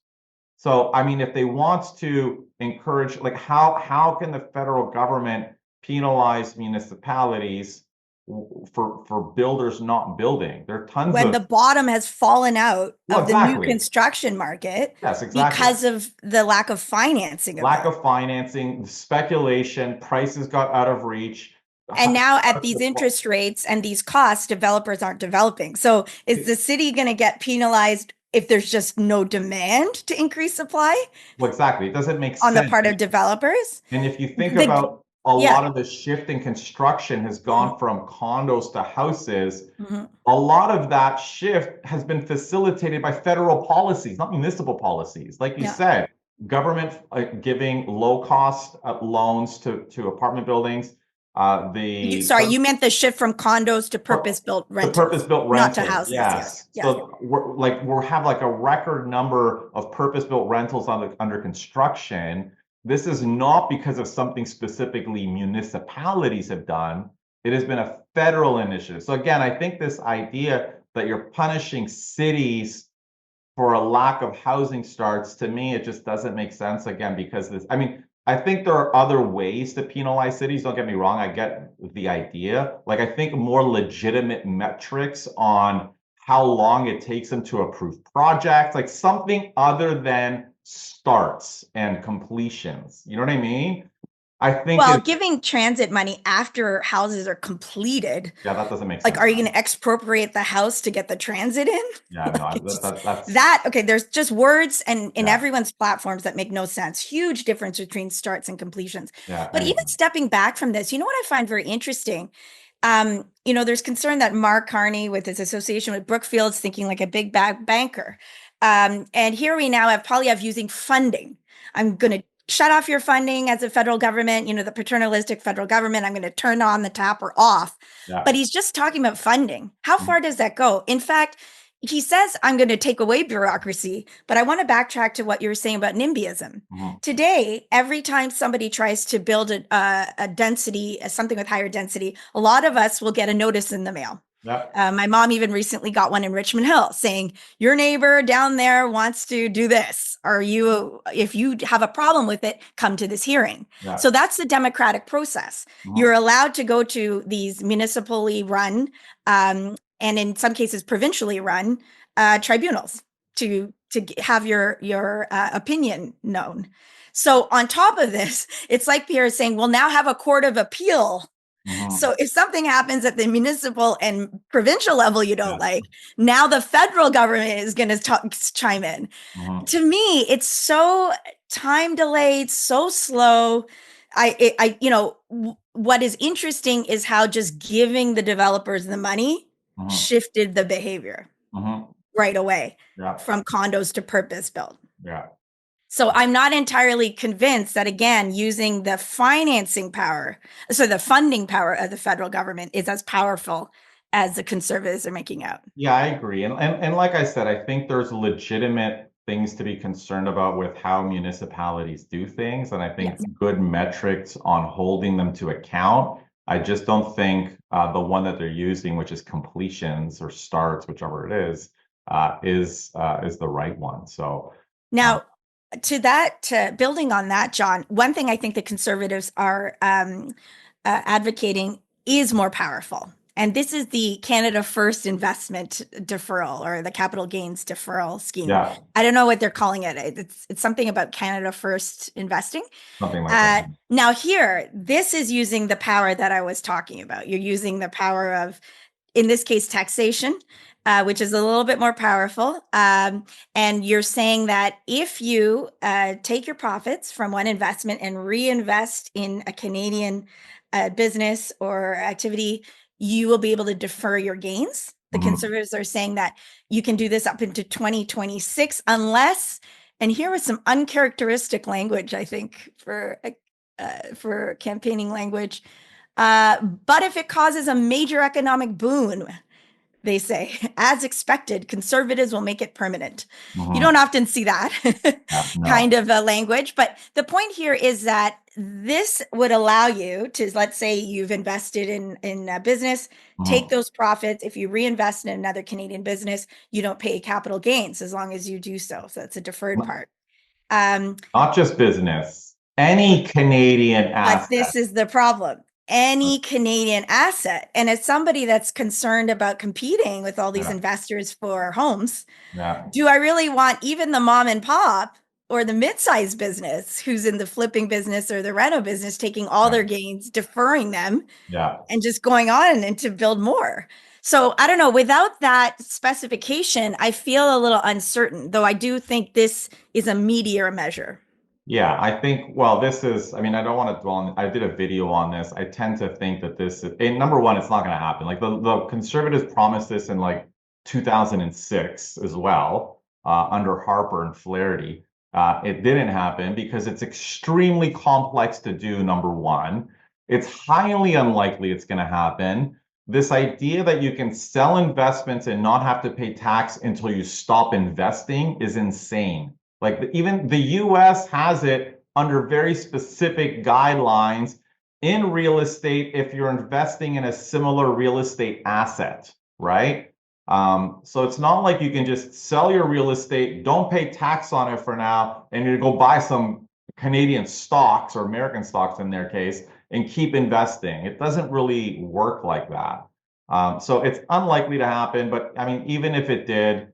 So, I mean, if they want to encourage, how can the federal government penalize municipalities for builders not building. There are tons when of the bottom has fallen out Well, of the new exactly. construction market Yes, exactly. because of the lack of financing of Lack it. of financing, speculation, prices got out of reach. And now at these interest rates and these costs, developers aren't developing. So is the city going to get penalized if there's just no demand to increase supply Well, exactly. It doesn't make on the sense. part of developers? And if you think The- about a yeah. lot of the shift in construction has gone from condos to houses. Mhm. A lot of that shift has been facilitated by federal policies, not municipal policies. Like you Yeah. said, government giving low cost loans to apartment buildings. Sorry, you meant the shift from condos to purpose-built rentals. The purpose-built not to rentals, houses. yes. Yes. So we have like a record number of purpose-built rentals under construction. This is not because of something specifically municipalities have done. It has been a federal initiative. So again, I think this idea that you're punishing cities for a lack of housing starts, to me, it just doesn't make sense. Again, because this, I mean, I think there are other ways to penalize cities. Don't get me wrong. I get the idea. Like, I think more legitimate metrics on how long it takes them to approve projects, like something other than starts and completions. You know what I mean? I think Well, giving transit money after houses are completed. Yeah, that doesn't make sense. Like, are you going to expropriate the house to get the transit in? Yeah, no, that's okay. There's just words and in everyone's platforms that make no sense. Huge difference between starts and completions. Yeah, but even stepping back from this, you know what I find very interesting? There's concern that Mark Carney, with his association with Brookfield's thinking like a big bag banker. And here we now probably have using funding. I'm going to shut off your funding as a federal government, the paternalistic federal government. I'm going to turn on the tap or off. Yeah. But he's just talking about funding. How far does that go? In fact, he says, I'm going to take away bureaucracy, but I want to backtrack to what you were saying about NIMBYism. Today, every time somebody tries to build a density, something with higher density, a lot of us will get a notice in the mail. My mom even recently got one in Richmond Hill saying, your neighbor down there wants to do this. If you have a problem with it, come to this hearing. So that's the democratic process. You're allowed to go to these municipally run, and in some cases provincially run tribunals to have your opinion known. So on top of this, it's like Pierre is saying, we'll now have a court of appeal. So if something happens at the municipal and provincial level you don't like, now the federal government is going to chime in. To me, it's so time delayed, so slow. What is interesting is how just giving the developers the money shifted the behavior right away from condos to purpose built. So I'm not entirely convinced that, again, using the financing power, so the funding power of the federal government is as powerful as the conservatives are making out. Yeah, I agree. And like I said, I think there's legitimate things to be concerned about with how municipalities do things. And I think good metrics on holding them to account. I just don't think the one that they're using, which is completions or starts, whichever it is the right one. So now, to building on that, John, one thing I think the conservatives are advocating is more powerful. And this is the Canada First investment deferral, or the capital gains deferral scheme. I don't know what they're calling it. It's something about Canada First investing. Something like that. Now here, this is using the power that I was talking about. You're using the power of, in this case, taxation, which is a little bit more powerful. And you're saying that if you take your profits from one investment and reinvest in a Canadian business or activity, you will be able to defer your gains. The conservatives are saying that you can do this up into 2026 unless, and here was some uncharacteristic language, I think, for campaigning language, but if it causes a major economic boon, they say, as expected, conservatives will make it permanent. You don't often see that kind of language. But the point here is that this would allow you to, let's say you've invested in a business, take those profits. If you reinvest in another Canadian business, you don't pay capital gains as long as you do so. So that's a deferred part. Not just business, any Canadian asset. But this is the problem. any Canadian asset. And as somebody that's concerned about competing with all these investors for homes, do I really want even the mom and pop or the mid-sized business who's in the flipping business or the reno business taking all their gains, deferring them, and just going on and to build more? So I don't know, without that specification, I feel a little uncertain, though I do think this is a meteor measure. Yeah, I think, well, this is, I mean, I don't want to dwell on, I did a video on this. I tend to think that this is, number one, it's not going to happen. Like the conservatives promised this in like 2006 as well, under Harper and Flaherty. It didn't happen because it's extremely complex to do, number one. It's highly unlikely it's going to happen. This idea that you can sell investments and not have to pay tax until you stop investing is insane. Like even the US has it under very specific guidelines in real estate if you're investing in a similar real estate asset, right? So it's not like you can just sell your real estate, don't pay tax on it for now, and you go buy some Canadian stocks or American stocks in their case and keep investing. It doesn't really work like that. So it's unlikely to happen, but I mean, even if it did,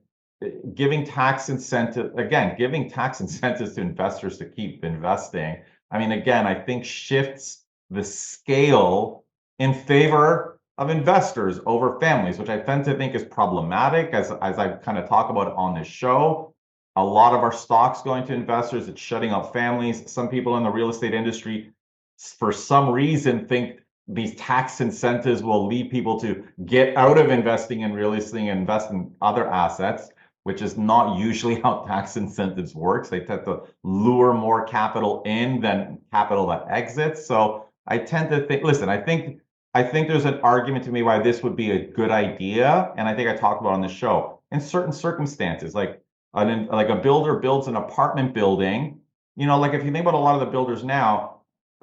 giving tax incentives to investors to keep investing, I mean, again, I think shifts the scale in favor of investors over families, which I tend to think is problematic as I kind of talk about on this show. A lot of our stocks going to investors, it's shutting out families. Some people in the real estate industry, for some reason, think these tax incentives will lead people to get out of investing in real estate and invest in other assets, which is not usually how tax incentives works. They tend to lure more capital in than capital that exits. So I tend to think, listen, I think there's an argument to me why this would be a good idea. And I think I talked about on the show, in certain circumstances, like a builder builds an apartment building, like if you think about a lot of the builders now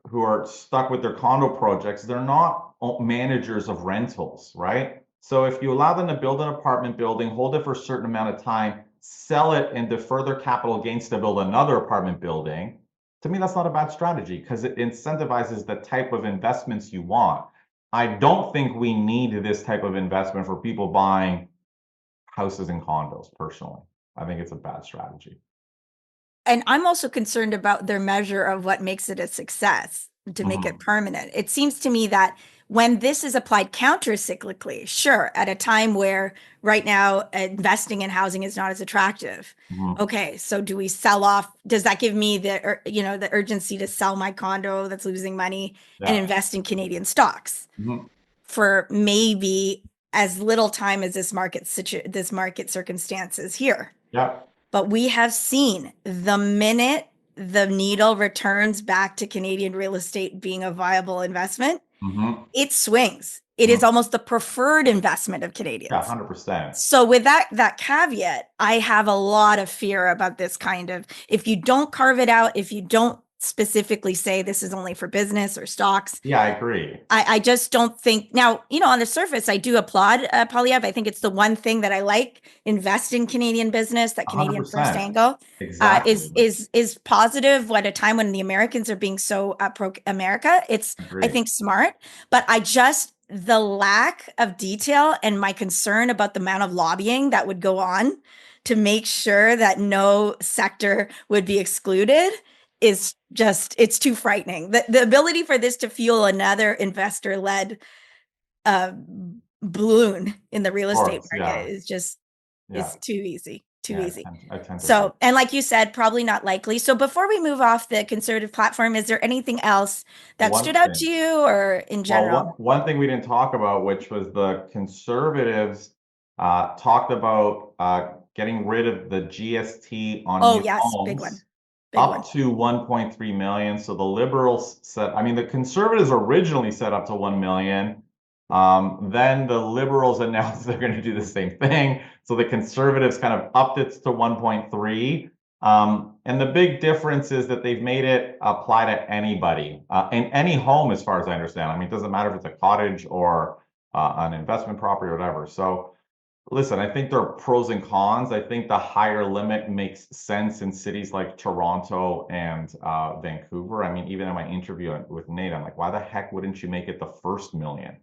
who are stuck with their condo projects, they're not managers of rentals, right? So if you allow them to build an apartment building, hold it for a certain amount of time, sell it and defer their capital gains to build another apartment building, to me, that's not a bad strategy because it incentivizes the type of investments you want. I don't think we need this type of investment for people buying houses and condos, personally. I think it's a bad strategy. And I'm also concerned about their measure of what makes it a success to make it permanent. It seems to me that when this is applied counter-cyclically, sure, at a time where right now investing in housing is not as attractive. Okay, so do we sell off? Does that give me the urgency to sell my condo that's losing money and invest in Canadian stocks for maybe as little time as this market circumstances here? Yeah. But we have seen the minute the needle returns back to Canadian real estate being a viable investment, it swings. It is almost the preferred investment of Canadians. Yeah, 100%. So with that caveat, I have a lot of fear about this kind of, if you don't carve it out, if you don't specifically say this is only for business or stocks. Yeah, I agree. I just don't think, now, on the surface, I do applaud Polyev. I think it's the one thing that I like, invest in Canadian business, that Canadian 100%. first angle is positive at a time when the Americans are being so pro-America. It's, I think, smart, but the lack of detail and my concern about the amount of lobbying that would go on to make sure that no sector would be excluded is just, it's too frightening. The ability for this to fuel another investor-led balloon in the real estate market is just, it's too easy, easy. I tend to So, and like you said, probably not likely. So before we move off the conservative platform, is there anything else that stood out to you or in general? Well, one thing we didn't talk about, which was the conservatives talked about getting rid of the GST on new homes. Big one. Up to 1.3 million. So the liberals said, the conservatives originally set up to 1 million. Then the liberals announced they're going to do the same thing. So the conservatives kind of upped it to 1.3. And the big difference is that they've made it apply to anybody in any home, as far as I understand. It doesn't matter if it's a cottage or an investment property or whatever. So Listen, I think there are pros and cons. I think the higher limit makes sense in cities like Toronto and Vancouver. I mean, even in my interview with Nate, I'm like, why the heck wouldn't you make it the first million?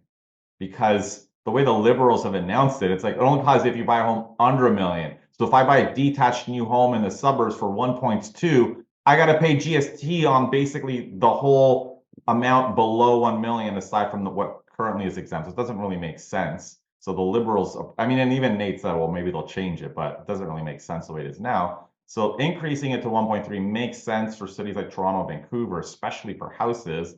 Because the way the Liberals have announced it, it's like it only applies if you buy a home under $1 million. So if I buy a detached new home in the suburbs for 1.2, I got to pay GST on basically the whole amount below 1 million, aside from what currently is exempt. So it doesn't really make sense. So the Liberals, I mean, and even Nate said, well, maybe they'll change it, but it doesn't really make sense the way it is now. So increasing it to 1.3 makes sense for cities like Toronto, Vancouver, especially for houses.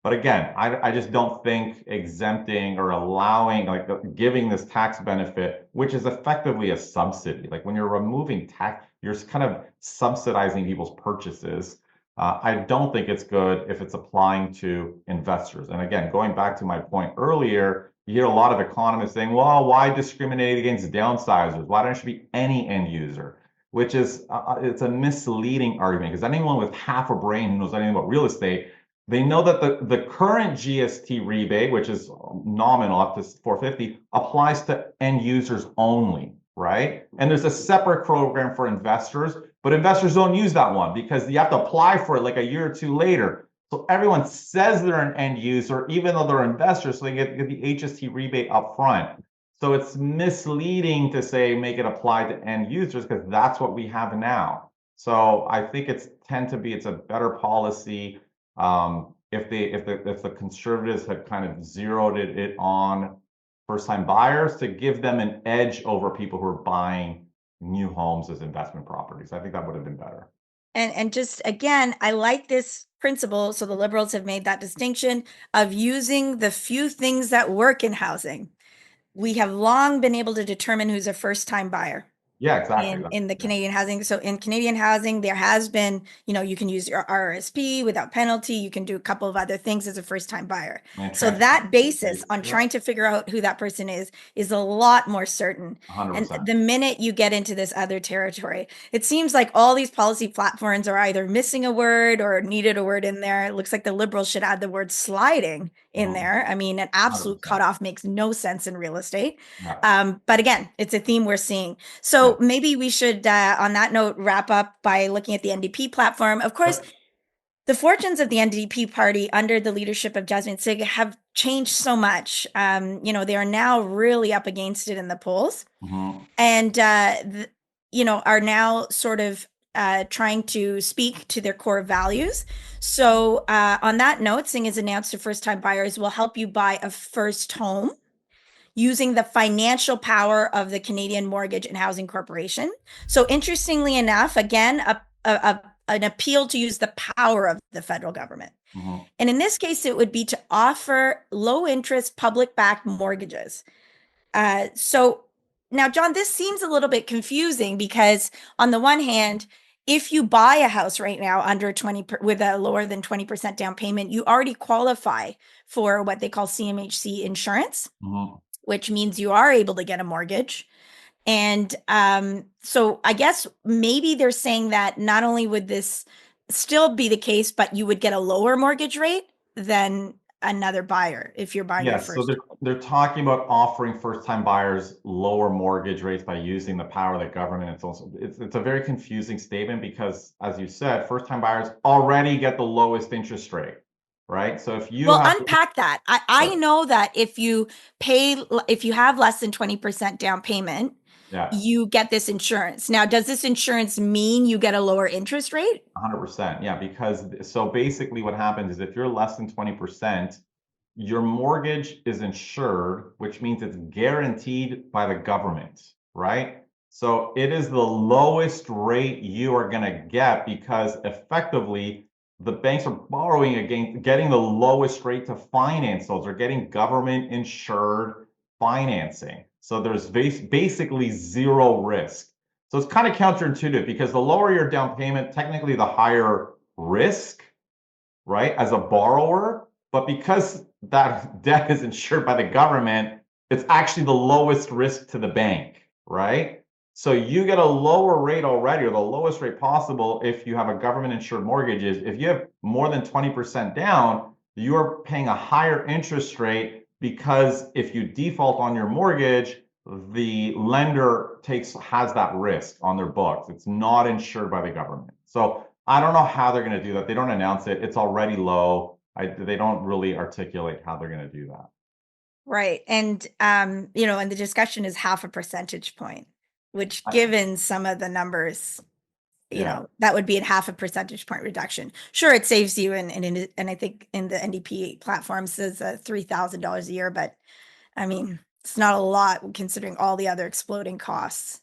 But again, I just don't think exempting or allowing, like giving this tax benefit, which is effectively a subsidy. Like when you're removing tax, you're kind of subsidizing people's purchases. I don't think it's good if it's applying to investors. And again, going back to my point earlier, you hear a lot of economists saying, well, why discriminate against downsizers? Why don't it be any end user? Which is, it's a misleading argument, because anyone with half a brain who knows anything about real estate, they know that the current GST rebate, which is nominal up to 450, applies to end users only, right? And there's a separate program for investors, but investors don't use that one because you have to apply for it like a year or two later. So everyone says they're an end user, even though they're investors, so they get the HST rebate up front. So it's misleading to say make it apply to end users, because that's what we have now. So I think it's a better policy. If the conservatives had kind of zeroed it on first-time buyers to give them an edge over people who are buying new homes as investment properties. I think that would have been better. And just again, I like this principle. So the Liberals have made that distinction of using the few things that work in housing. We have long been able to determine who's a first-time buyer Yeah, exactly. in the Canadian housing. So in Canadian housing, there has been, you can use your RRSP without penalty. You can do a couple of other things as a first-time buyer. And So that basis on trying to figure out who that person is a lot more certain. 100%. And the minute you get into this other territory, it seems like all these policy platforms are either missing a word or needed a word in there. It looks like the Liberals should add the word sliding in there. I mean, an absolute 100%. cutoff makes no sense in real estate. Yeah. But again, it's a theme we're seeing. So maybe we should, on that note, wrap up by looking at the NDP platform. Of course, the fortunes of the NDP party under the leadership of Jasmine Sig have changed so much. They are now really up against it in the polls, and are now sort of trying to speak to their core values. So on that note, Singh has announced to first-time buyers will help you buy a first home using the financial power of the Canadian Mortgage and Housing Corporation. So interestingly enough, again, an appeal to use the power of the federal government. And in this case, it would be to offer low interest public backed mortgages. So now, John, this seems a little bit confusing because on the one hand, if you buy a house right now under 20 with a lower than 20% down payment, you already qualify for what they call CMHC insurance, which means you are able to get a mortgage. And so I guess maybe they're saying that not only would this still be the case, but you would get a lower mortgage rate than another buyer if you're buying your first. So they're talking about offering first-time buyers lower mortgage rates by using the power of the government. It's a very confusing statement because, as you said, first-time buyers already get the lowest interest rate. Right. So if you unpack that, I know that if you have less than 20% down payment, you get this insurance. Now, does this insurance mean you get a lower interest rate? 100%. Yeah, because so basically what happens is if you're less than 20%, your mortgage is insured, which means it's guaranteed by the government, right? So it is the lowest rate you are going to get because effectively the banks are borrowing against getting the lowest rate to finance those. They're getting government insured financing. So there's basically zero risk. So it's kind of counterintuitive because the lower your down payment, technically the higher risk, right, as a borrower. But because that debt is insured by the government, it's actually the lowest risk to the bank, right? So you get a lower rate already, or the lowest rate possible if you have a government insured mortgages. If you have more than 20% down, you're paying a higher interest rate because if you default on your mortgage, the lender has that risk on their books. It's not insured by the government. So I don't know how they're going to do that. They don't announce it. It's already low. They don't really articulate how they're going to do that. Right. And, and the discussion is 0.5 percentage point, which given some of the numbers, that would be a 0.5 percentage point reduction. Sure, it saves you, and I think in the NDP platform says $3,000 a year, but I mean, it's not a lot considering all the other exploding costs.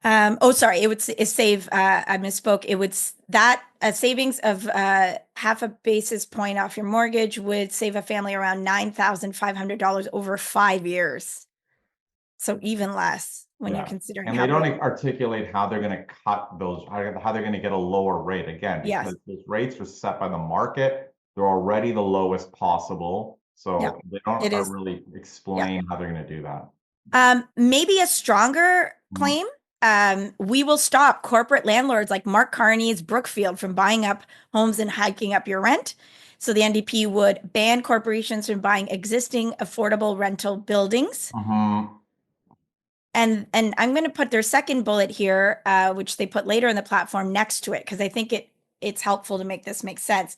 Sorry, it would save, I misspoke. It would, a savings of 0.5 basis point off your mortgage would save a family around $9,500 over 5 years. So even less when you're considering. And they don't articulate how they're going to cut those, how they're going to get a lower rate again, because those rates are set by the market. They're already the lowest possible. So they don't really explain how they're going to do that. Maybe a stronger claim. We will stop corporate landlords like Mark Carney's Brookfield from buying up homes and hiking up your rent. So the NDP would ban corporations from buying existing affordable rental buildings. And I'm going to put their second bullet here, which they put later in the platform next to it, because I think it's helpful to make this make sense.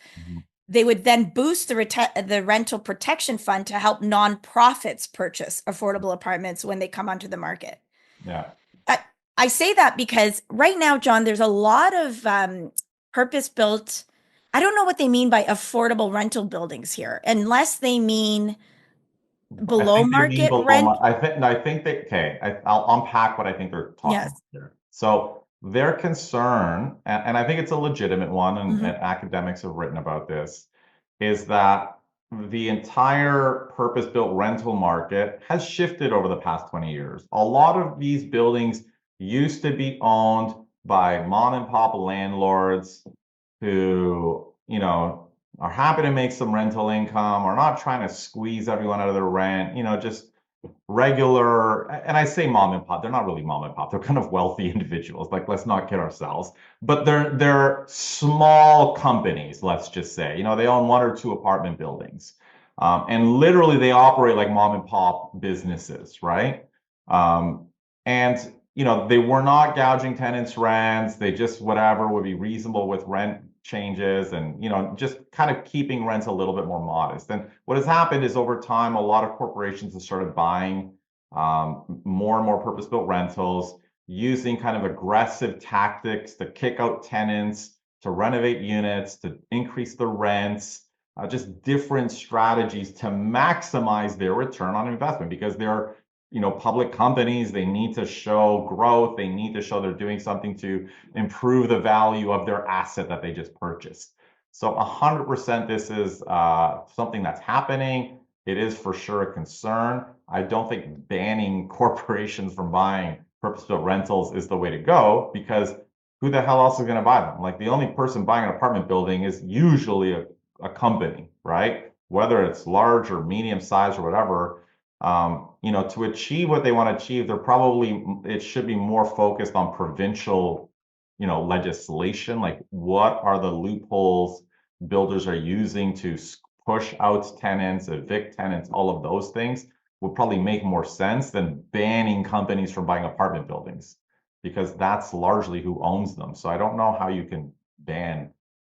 They would then boost the rental protection fund to help nonprofits purchase affordable apartments when they come onto the market. I say that because right now, John, there's a lot of purpose-built. I don't know what they mean by affordable rental buildings here, unless they mean below market rent. I think I'll unpack what I think they're talking about here. So their concern, and I think it's a legitimate one, and academics have written about this, is that the entire purpose-built rental market has shifted over the past 20 years. A lot of these buildings used to be owned by mom and pop landlords who, are happy to make some rental income, or not trying to squeeze everyone out of their rent, just regular, and I say mom and pop, they're not really mom and pop, they're kind of wealthy individuals, like, let's not kid ourselves, but they're small companies, let's just say, they own 1 or 2 apartment buildings, and literally they operate like mom and pop businesses, right? And they were not gouging tenants' rents. They just whatever would be reasonable with rent changes, and just kind of keeping rents a little bit more modest. And what has happened is over time, a lot of corporations have started buying more and more purpose-built rentals, using kind of aggressive tactics to kick out tenants, to renovate units, to increase the rents, just different strategies to maximize their return on investment, because they're public companies. They need to show growth. They need to show they're doing something to improve the value of their asset that they just purchased. So 100% this is something that's happening. It is for sure a concern. I don't think banning corporations from buying purpose-built rentals is the way to go, because who the hell else is going to buy them? Like, the only person buying an apartment building is usually a company, right? Whether it's large or medium size or whatever. To achieve what they want to achieve, it should be more focused on provincial, legislation. Like, what are the loopholes builders are using to push out tenants, evict tenants, all of those things would probably make more sense than banning companies from buying apartment buildings, because that's largely who owns them. So I don't know how you can ban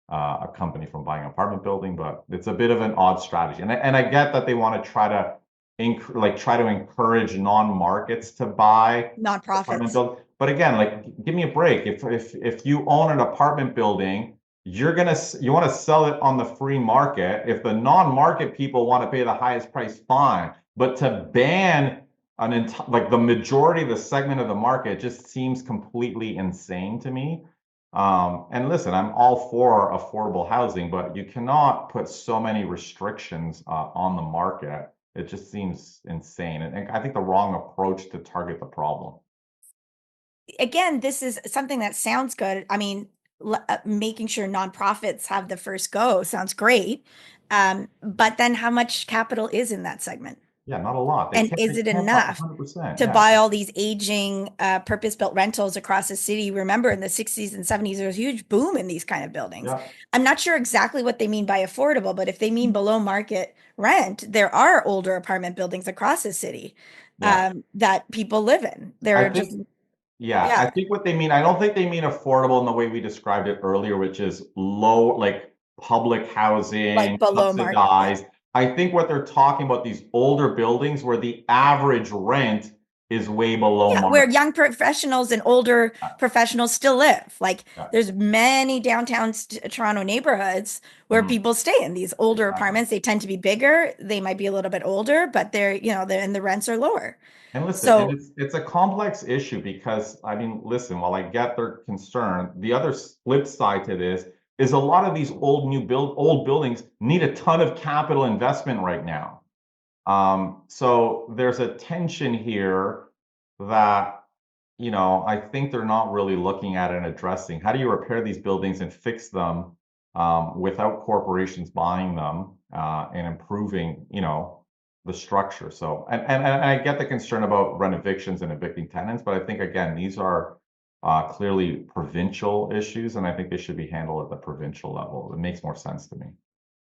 a company from buying an apartment building, but it's a bit of an odd strategy. And I get that they want to try to encourage non-markets to buy nonprofits. But again, give me a break. If you own an apartment building, you want to sell it on the free market. If the non-market people want to pay the highest price, fine. But to ban the majority of the segment of the market just seems completely insane to me. And listen, I'm all for affordable housing, but you cannot put so many restrictions on the market. It just seems insane. And I think the wrong approach to target the problem. Again, this is something that sounds good. I mean, making sure nonprofits have the first go sounds great. But then how much capital is in that segment? Yeah, not a lot. And is it enough 100%. to Yeah. buy all these aging purpose-built rentals across the city? Remember, in the 60s and 70s, there was a huge boom in these kind of buildings. Yeah. I'm not sure exactly what they mean by affordable, but if they mean below market rent, there are older apartment buildings across the city Yeah. that people live in. I They're think, just, yeah, I yeah, think what they mean, I don't think they mean affordable in the way we described it earlier, which is low, like public like housing, below market. Yeah. subsidized. I think what they're talking about, these older buildings where the average rent is way below Yeah, where market. young professionals and older professionals still live. Like Yeah. there's many downtown Toronto neighborhoods where Mhm. people stay in these older Exactly. apartments. They tend to be bigger. They might be a little bit older, but and the rents are lower. And listen, and So it's a complex issue because I mean, listen, while I get their concern, the other flip side to this is a lot of these old buildings need a ton of capital investment right now. So there's a tension here that, I think they're not really looking at and addressing. How do you repair these buildings and fix them without corporations buying them and improving, the structure? So, and I get the concern about rent evictions and evicting tenants, but I think again, these are clearly provincial issues, and I think they should be handled at the provincial level. It makes more sense to me.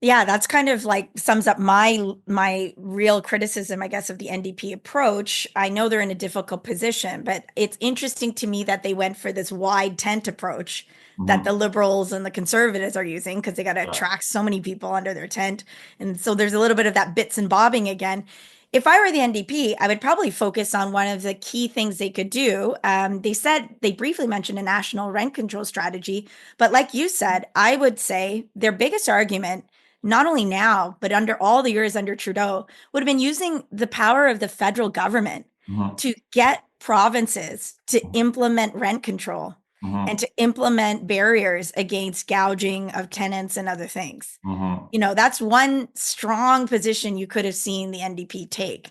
yeah, that's kind of like sums up my real criticism, I guess, of the NDP approach. I know they're in a difficult position, but it's interesting to me that they went for this wide tent approach that the Mhm. liberals and the conservatives are using because they got to Yeah. attract so many people under their tent. And so there's a little bit of that bits and bobbing again. If I were the NDP, I would probably focus on one of the key things they could do. They said they briefly mentioned a national rent control strategy, but like you said, I would say their biggest argument, not only now, but under all the years under Trudeau, would have been using the power of the federal government Mhm. to get provinces to implement rent control and Mhm. to implement barriers against gouging of tenants and other things. Mhm. That's one strong position you could have seen the NDP take.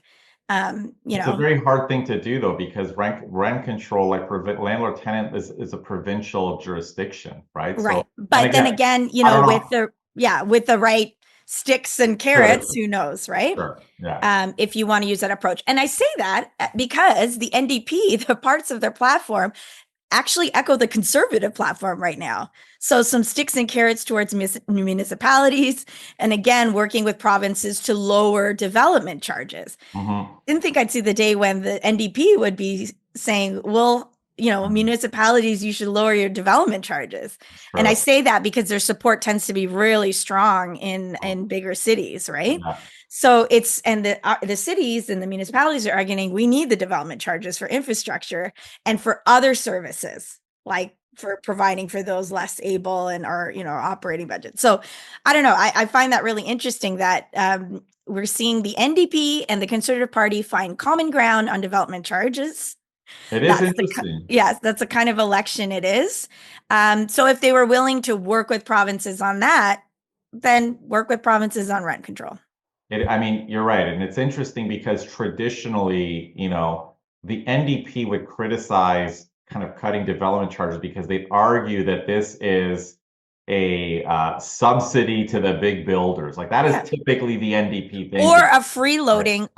Um, you It's a know, very hard thing to do though, because rent control, like landlord tenant is a provincial jurisdiction, right? right. So, and But then again, again, I don't with know. the right sticks and Sure, carrots, who knows, right? sure, yeah. If you want to use that approach. And I say that because the NDP, the parts of their platform actually echo the conservative platform right now. So some sticks and carrots towards municipalities, and again, working with provinces to lower development charges. Hmm. Didn't think I'd see the day when the NDP would be saying, well, municipalities, you should lower your development charges. It's And I true. say that because their support tends to be really strong in bigger cities, right? Yeah, So and the cities and the municipalities are arguing we need the development charges for infrastructure and for other services, like for providing for those less able and our operating budget. So I don't know. I find that really interesting that we're seeing the NDP and the Conservative Party find common ground on development charges. it is interesting. Yes, that's the kind of election it is. So if they were willing to work with provinces on that, then work with provinces on rent control. I mean, you're right. And it's interesting because traditionally, the NDP would criticize kind of cutting development charges because they argue that this is a subsidy to the big builders. Like that Yeah. is typically the NDP Or thinking. a freeloading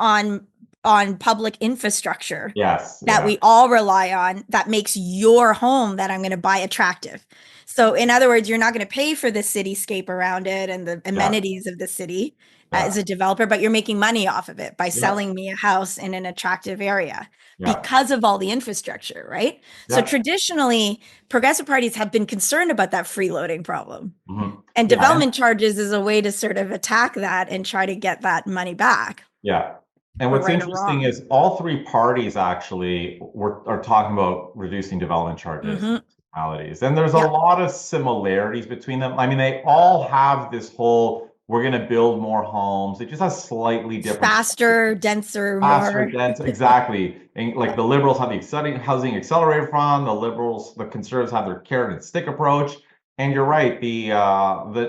on public infrastructure Yes, that yeah, we all rely on that makes your home that I'm going to buy attractive. So in other words, you're not going to pay for the cityscape around it and the yeah, amenities of the city yeah, as a developer, but you're making money off of it by yeah, selling me a house in an attractive area yeah, because of all the infrastructure, right? So yeah. traditionally, progressive parties have been concerned about that freeloading problem. Mhm. And Yeah, and development charges is a way to sort of attack that and try to get that money back, yeah. And for what's right or interesting wrong. is all three parties actually are talking about reducing development charges in Hmm. municipalities. And there's a Yeah. lot of similarities between them. I mean, they all have this whole, we're going to build more homes. It just has slightly different Faster, denser, faster, more. dense, exactly. And like the liberals have the exciting housing accelerator fund, the conservatives have their carrot and stick approach. And you're right, the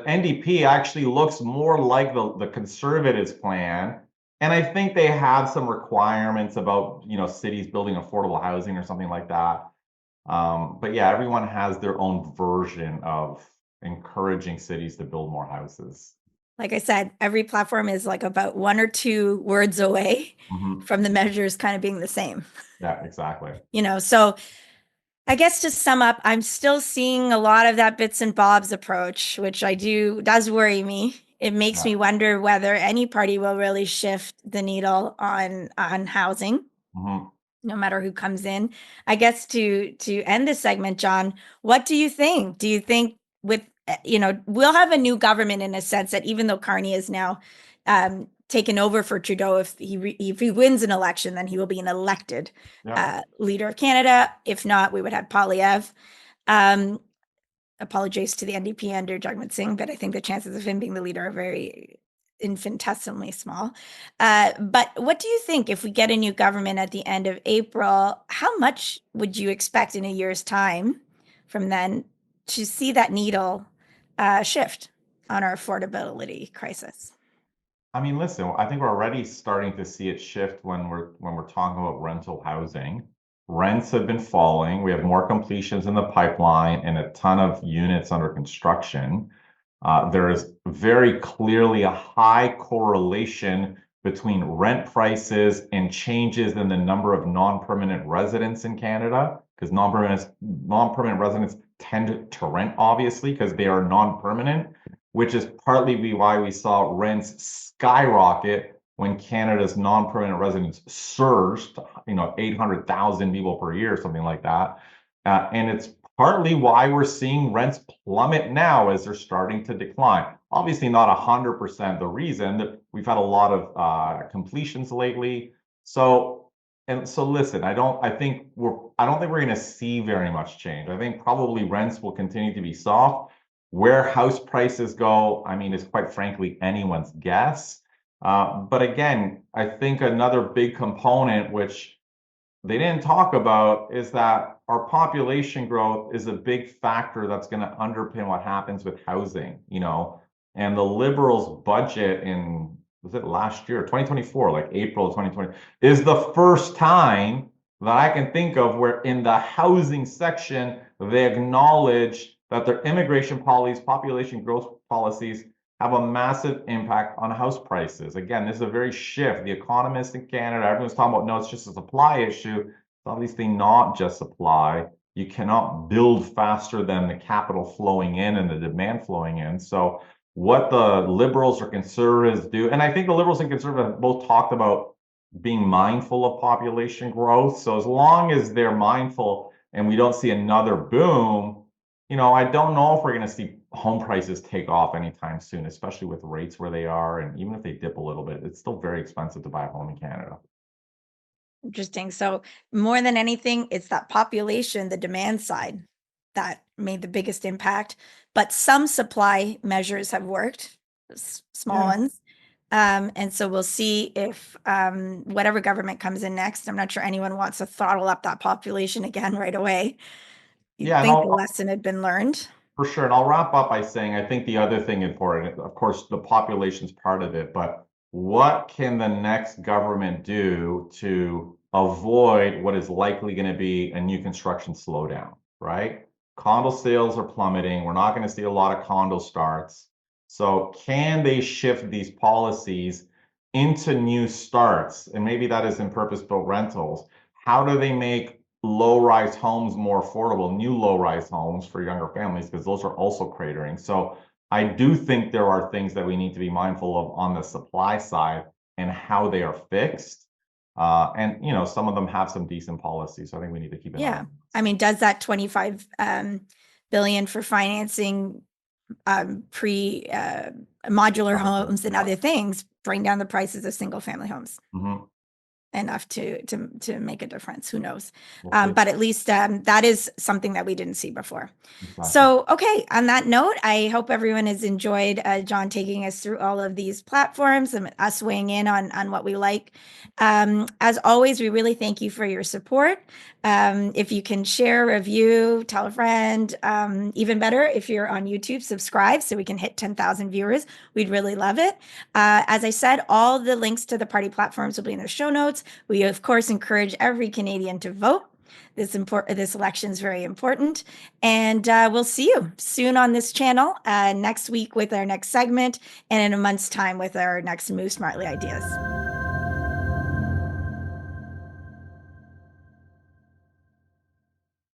NDP actually looks more like the conservatives' plan. And I think they have some requirements about, cities building affordable housing or something like that. But yeah, everyone has their own version of encouraging cities to build more houses. Like I said, every platform is like about 1 or 2 words away Mhm. from the measures kind of being the same. Yeah, exactly. So I guess to sum up, I'm still seeing a lot of that bits and bobs approach, which does worry me. It makes Yeah. me wonder whether any party will really shift the needle on housing, Mhm. no matter who comes in. I guess to end this segment, John, what do you think? Do you think we'll have a new government in a sense that even though Carney is now taken over for Trudeau, if he wins an election, then he will be an elected Yeah. leader of Canada. If not, we would have Polyev. Um, Apologies to the NDP under Jagmeet Singh, but I think the chances of him being the leader are very infinitesimally small. But what do you think if we get a new government at the end of April? How much would you expect in a year's time from then to see that needle shift on our affordability crisis? I mean, listen, I think we're already starting to see it shift when we're talking about rental housing. Rents have been falling. We have more completions in the pipeline and a ton of units under construction. There is very clearly a high correlation between rent prices and changes in the number of non-permanent residents in Canada, because non-permanent residents tend to rent, obviously, because they are non-permanent, which is partly why we saw rents skyrocket when Canada's non-permanent residents surged, 800,000 people per year, something like that. And it's partly why we're seeing rents plummet now as they're starting to decline. Obviously, not 100% the reason that we've had a lot of completions lately. Listen, I don't think we're going to see very much change. I think probably rents will continue to be soft. Where house prices go, I mean, is quite frankly anyone's guess. But again, I think another big component, which they didn't talk about, is that our population growth is a big factor that's going to underpin what happens with housing, and the Liberals' budget was it last year, 2024, like April 2020, is the first time that I can think of where in the housing section, they acknowledge that their immigration policies, population growth policies have a massive impact on house prices. Again, this is a very shift. The economists in Canada, everyone's talking about, no, it's just a supply issue. It's obviously not just supply. You cannot build faster than the capital flowing in and the demand flowing in. So what the Liberals or Conservatives do, and I think the Liberals and Conservatives both talked about being mindful of population growth. So as long as they're mindful and we don't see another boom, I don't know if we're going to see home prices take off anytime soon, especially with rates where they are. And even if they dip a little bit, it's still very expensive to buy a home in Canada. Interesting. So more than anything, it's that population, the demand side, that made the biggest impact. But some supply measures have worked, small Yeah. ones. And so we'll see if whatever government comes in next, I'm not sure anyone wants to throttle up that population again right away. You'd Yeah, and think the lesson had been learned. for sure. And I'll wrap up by saying I think the other thing important, of course, the population's part of it, but what can the next government do to avoid what is likely going to be a new construction slowdown, right? Condo sales are plummeting. We're not going to see a lot of condo starts. So can they shift these policies into new starts? And maybe that is in purpose-built rentals. How do they make low-rise homes more affordable, new low-rise homes for younger families, because those are also cratering. So I do think there are things that we need to be mindful of on the supply side and how they are fixed. And some of them have some decent policies. So I think we need to keep an eye on. I mean, does that 25 billion for financing pre modular homes and other things bring down the prices of single family homes enough to make a difference? Who knows? But at least that is something that we didn't see before. Exactly. So, okay, on that note, I hope everyone has enjoyed John taking us through all of these platforms and us weighing in on what we like. As always, we really thank you for your support. If you can share, review, tell a friend, even better, if you're on YouTube, subscribe so we can hit 10,000 viewers. We'd really love it. As I said, all the links to the party platforms will be in the show notes. We, of course, encourage every Canadian to vote. This election is very important. And we'll see you soon on this channel next week with our next segment and in a month's time with our next Move Smartly ideas.